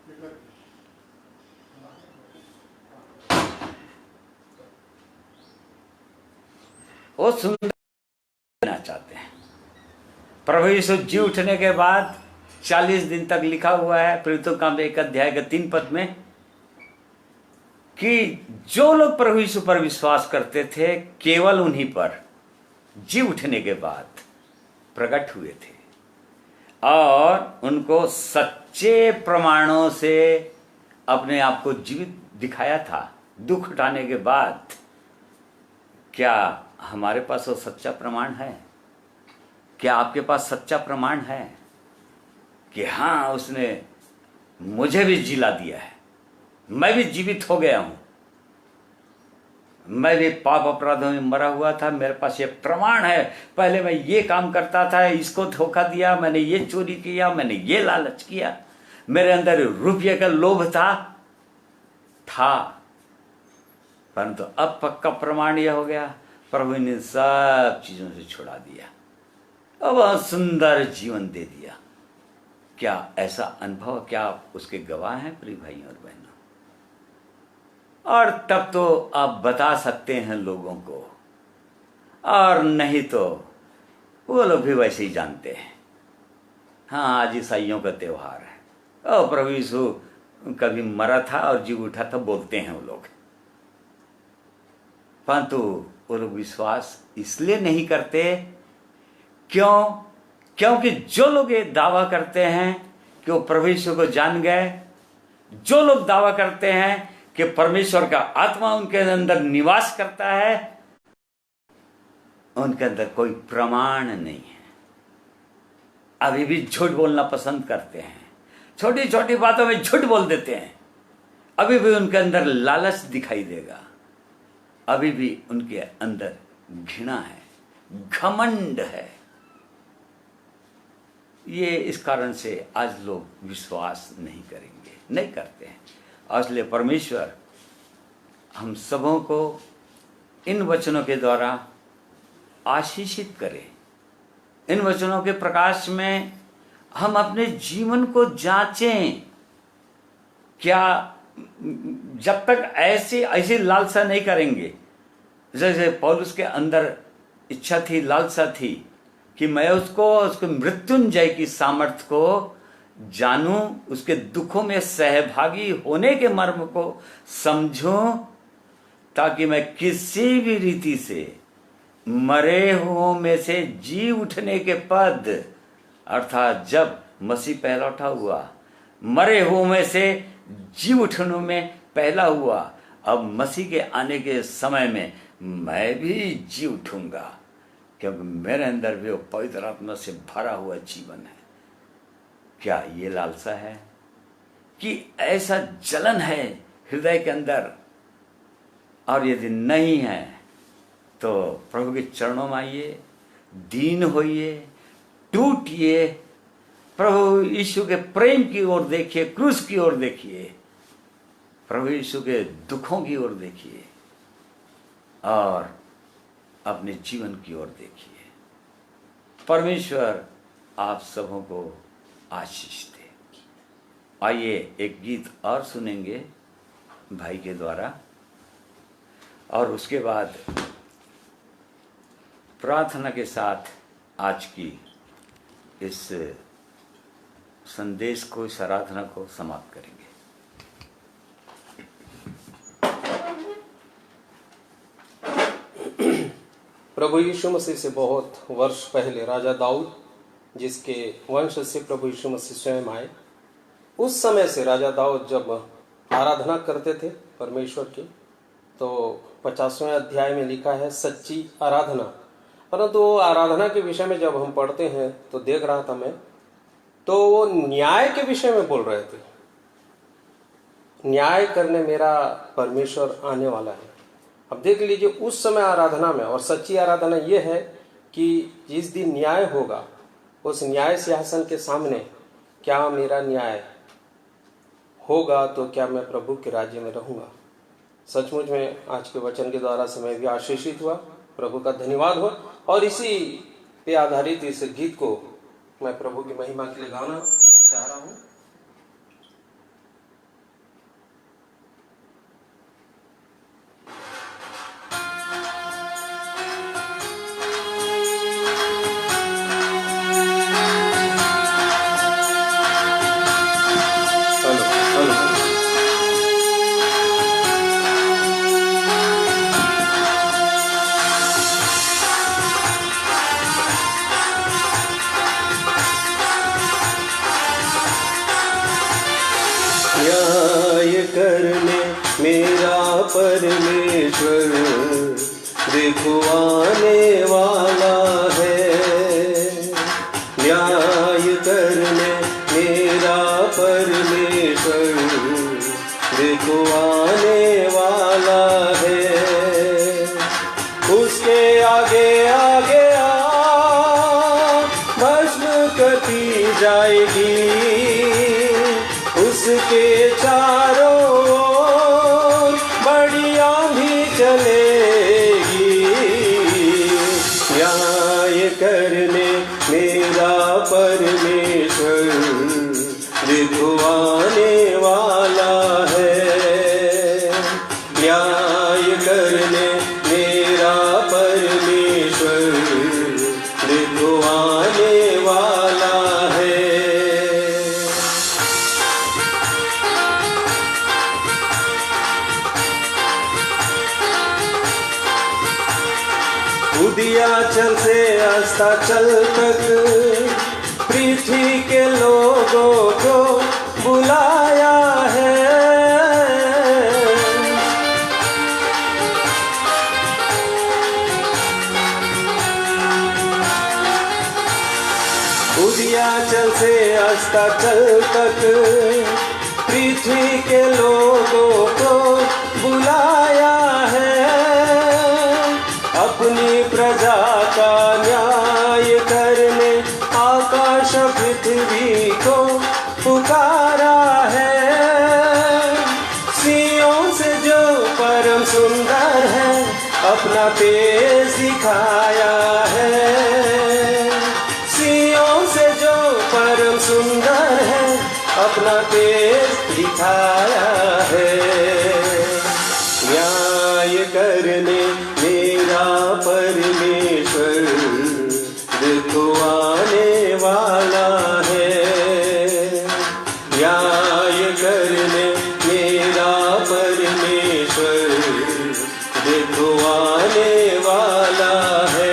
वो सुंदर देना चाहते हैं। प्रभु यीशु जी उठने के बाद 40 दिन तक लिखा हुआ है प्रेरितों का 1 अध्याय के 3 पद में कि जो लोग प्रभु यीशु पर विश्वास करते थे केवल उन्हीं पर जी उठने के बाद प्रकट हुए थे, और उनको सच्चे प्रमाणों से अपने आप को जीवित दिखाया था दुख उठाने के बाद। क्या हमारे पास वो सच्चा प्रमाण है? क्या आपके पास सच्चा प्रमाण है कि हाँ, उसने मुझे भी जिला दिया है, मैं भी जीवित हो गया हूं, मैं भी पाप अपराधों में मरा हुआ था, मेरे पास ये प्रमाण है। पहले मैं ये काम करता था, इसको धोखा दिया, मैंने ये चोरी किया, मैंने ये लालच किया, मेरे अंदर रुपये का लोभ था, परंतु अब पक्का प्रमाण यह हो गया, प्रभु ने सब चीजों से छुड़ा दिया, अब सुंदर जीवन दे दिया। क्या ऐसा अनुभव, क्या आप उसके गवाह हैं प्रिय भाइयों और बहनों? और तब तो आप बता सकते हैं लोगों को, और नहीं तो वो लोग भी वैसे ही जानते हैं। हाँ, आज ईसाइयों का त्योहार है और प्रभु यीशु कभी मरा था और जी उठा था, बोलते हैं वो लोग, परंतु वो लोग विश्वास इसलिए नहीं करते क्योंकि जो लोग ये दावा करते हैं कि वो प्रभु यीशु को जान गए, जो लोग दावा करते हैं कि परमेश्वर का आत्मा उनके अंदर निवास करता है, उनके अंदर कोई प्रमाण नहीं है। अभी भी झूठ बोलना पसंद करते हैं, छोटी छोटी बातों में झूठ बोल देते हैं, अभी भी उनके अंदर लालच दिखाई देगा, अभी भी उनके अंदर घृणा है, घमंड है। ये इस कारण से आज लोग विश्वास नहीं करेंगे, नहीं करते हैं। इसलिए परमेश्वर हम सबों को इन वचनों के द्वारा आशीषित करे। इन वचनों के प्रकाश में हम अपने जीवन को जांचें। क्या जब तक ऐसी लालसा नहीं करेंगे, जैसे पौलुस के अंदर इच्छा थी, लालसा थी कि मैं उसको मृत्युंजय की सामर्थ्य को जानूं, उसके दुखों में सहभागी होने के मर्म को समझूं, ताकि मैं किसी भी रीति से मरे हुओं में से जी उठने के पद, अर्थात जब मसीह पहला उठा हुआ, मरे हुओं में से जी उठने में पहला हुआ, अब मसीह के आने के समय में मैं भी जी उठूंगा, क्योंकि मेरे अंदर भी वो पवित्र आत्मा से भरा हुआ जीवन है। क्या ये लालसा है कि ऐसा जलन है हृदय के अंदर? और यदि नहीं है तो प्रभु के चरणों में आइए, दीन होइए, टूटिए, प्रभु यीशु के प्रेम की ओर देखिए, क्रूस की ओर देखिए, प्रभु यीशु के दुखों की ओर देखिए और अपने जीवन की ओर देखिए। परमेश्वर आप सबों को आशीष दे। आइए एक गीत और सुनेंगे भाई के द्वारा, और उसके बाद प्रार्थना के साथ आज की इस संदेश को, इस आराधना को समाप्त करेंगे। प्रभु यीशु मसीह से बहुत वर्ष पहले राजा दाऊद, जिसके वंश से प्रभु यीशु मसीह स्वयं आए, उस समय से राजा दाऊद जब आराधना करते थे परमेश्वर की, तो 50वें अध्याय में लिखा है सच्ची आराधना। परंतु वो आराधना के विषय में जब हम पढ़ते हैं तो देख रहा था मैं, तो वो न्याय के विषय में बोल रहे थे। न्याय करने मेरा परमेश्वर आने वाला है। अब देख लीजिए, उस समय आराधना में, और सच्ची आराधना ये है कि जिस दिन न्याय होगा, उस न्याय सिंहासन के सामने क्या मेरा न्याय होगा, तो क्या मैं प्रभु के राज्य में रहूंगा। सचमुच में आज के वचन के द्वारा समय भी आशीषित हुआ, प्रभु का धन्यवाद हो। और इसी पे आधारित इस गीत को मैं प्रभु की महिमा के लिए गाना चाह रहा हूँ। परमेश्वर देखो आने वाला है, न्याय करने मेरा परमेश्वर देखो आने वाला है। उसके आगे आगे भस्म कटी जाएगी, उसके चारों ओर बड़ी आंधी चलेगी। न्याय करने मेरा परमेश्वर देखो आने वाला है। न्याय करने मेरा परमेश्वर देखो आने वाला है। उदयाचल से अस्ताचल तक पृथ्वी के लोगों को बुलाया है। उदयाचल से अस्ताचल तक पृथ्वी के लोगों को बुलाया है। अपनी प्रजा का न्याय करने आकाश पृथ्वी को पुकारा है। सियोन से जो परम सुंदर है अपना तेज दिखाया है। सियोन से जो परम सुंदर है अपना तेज दिखाया है। न्याय करने मेरा परमेश्वर देखो आने वाला है। न्याय करने मेरा परमेश्वर देखो आने वाला है।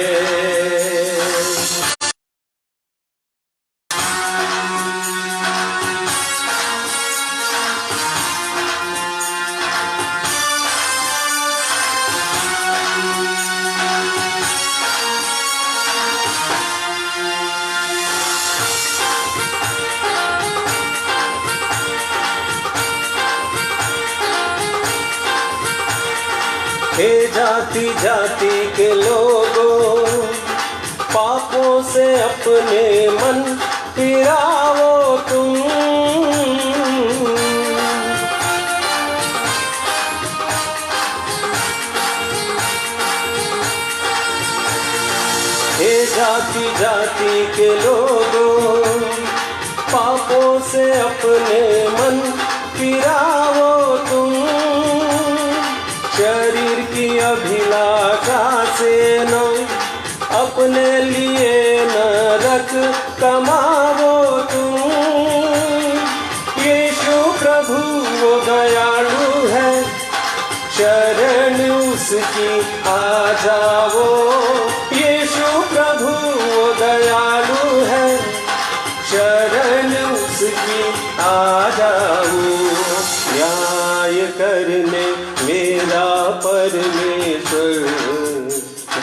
हे जाति जाति के लोगों, पापों से अपने मन फिराओ तुम। हे जाति जाति के लोगों, पापों से अपने मन फिराओ तुम। शरीर की अभिलाषा से न अपने लिए नरक कमाओ तुम। यीशु प्रभु वो दयालु है, शरण उसकी आ जाओ। यीशु प्रभु वो दयालु है, शरण उसकी आ जाओ। न्याय करने मेरा परमेश्वर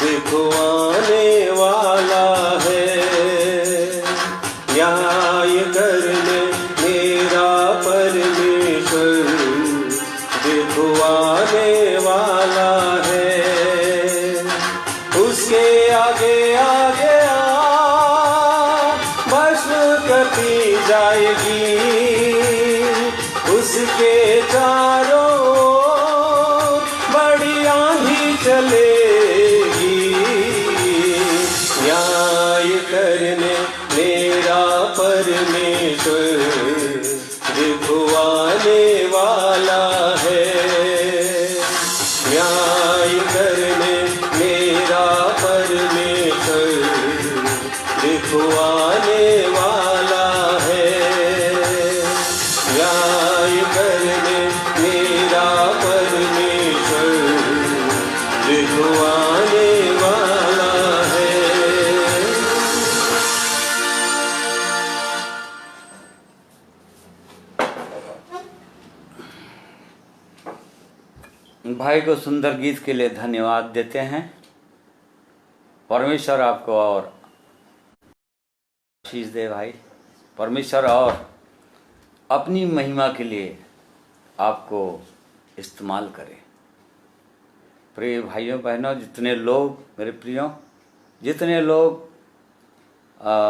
देखो आने वाला है। न्याय करने मेरा परमेश्वर देखो आने वाला है। उसके आगे आगे भस्म कटी जाएगी, उसके चारों बड़ी आंधी चलेगी। न्याय करने मेरा परमेश्वर देखो आने वाला है। न्याय करने मेरा परमेश्वर देखो आने वाला है। न्याय करने मेरा परमेश्वर देखो आने वाला है। भाई को सुंदर गीत के लिए धन्यवाद देते हैं। परमेश्वर आपको और आशीष दे भाई। परमेश्वर और अपनी महिमा के लिए आपको इस्तेमाल करे। प्रिय भाइयों बहनों, जितने लोग मेरे प्रियों, जितने लोग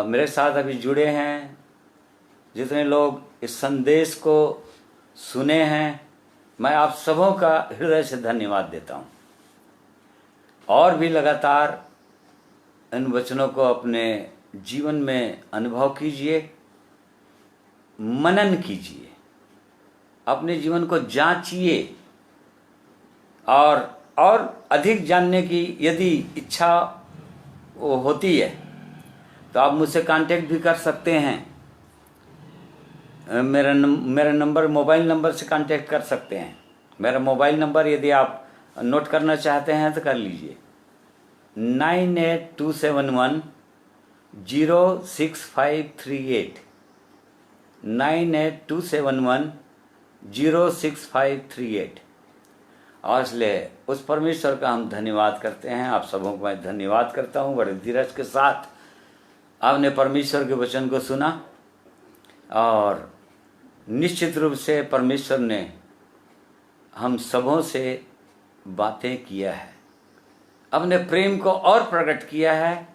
मेरे साथ अभी जुड़े हैं, जितने लोग इस संदेश को सुने हैं, मैं आप सबों का हृदय से धन्यवाद देता हूँ। और भी लगातार इन वचनों को अपने जीवन में अनुभव कीजिए, मनन कीजिए, अपने जीवन को जांचिए और अधिक जानने की यदि इच्छा होती है तो आप मुझसे कांटेक्ट भी कर सकते हैं। मेरा नंबर, मोबाइल नंबर से कांटेक्ट कर सकते हैं। मेरा मोबाइल नंबर यदि आप नोट करना चाहते हैं तो कर लीजिए, 9827106538, 9827106538। और इसलिए उस परमेश्वर का हम धन्यवाद करते हैं। आप सबों को मैं धन्यवाद करता हूँ। बड़े धीरज के साथ आपने परमेश्वर के वचन को सुना और निश्चित रूप से परमेश्वर ने हम सबों से बातें किया है, अपने प्रेम को और प्रकट किया है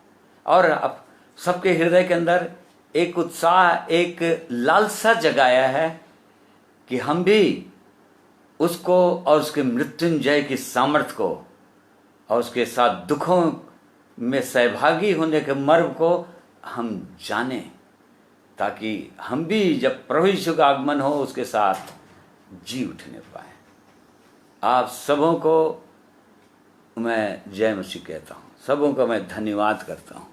और अब सबके हृदय के अंदर एक उत्साह, एक लालसा जगाया है कि हम भी उसको और उसके मृत्युंजय की सामर्थ्य को और उसके साथ दुखों में सहभागी होने के मर्म को हम जाने, ताकि हम भी जब प्रभु यीशु का आगमन हो उसके साथ जी उठने पाए। आप सबों को मैं जय मसीह कहता हूँ, सबों को मैं धन्यवाद करता हूँ।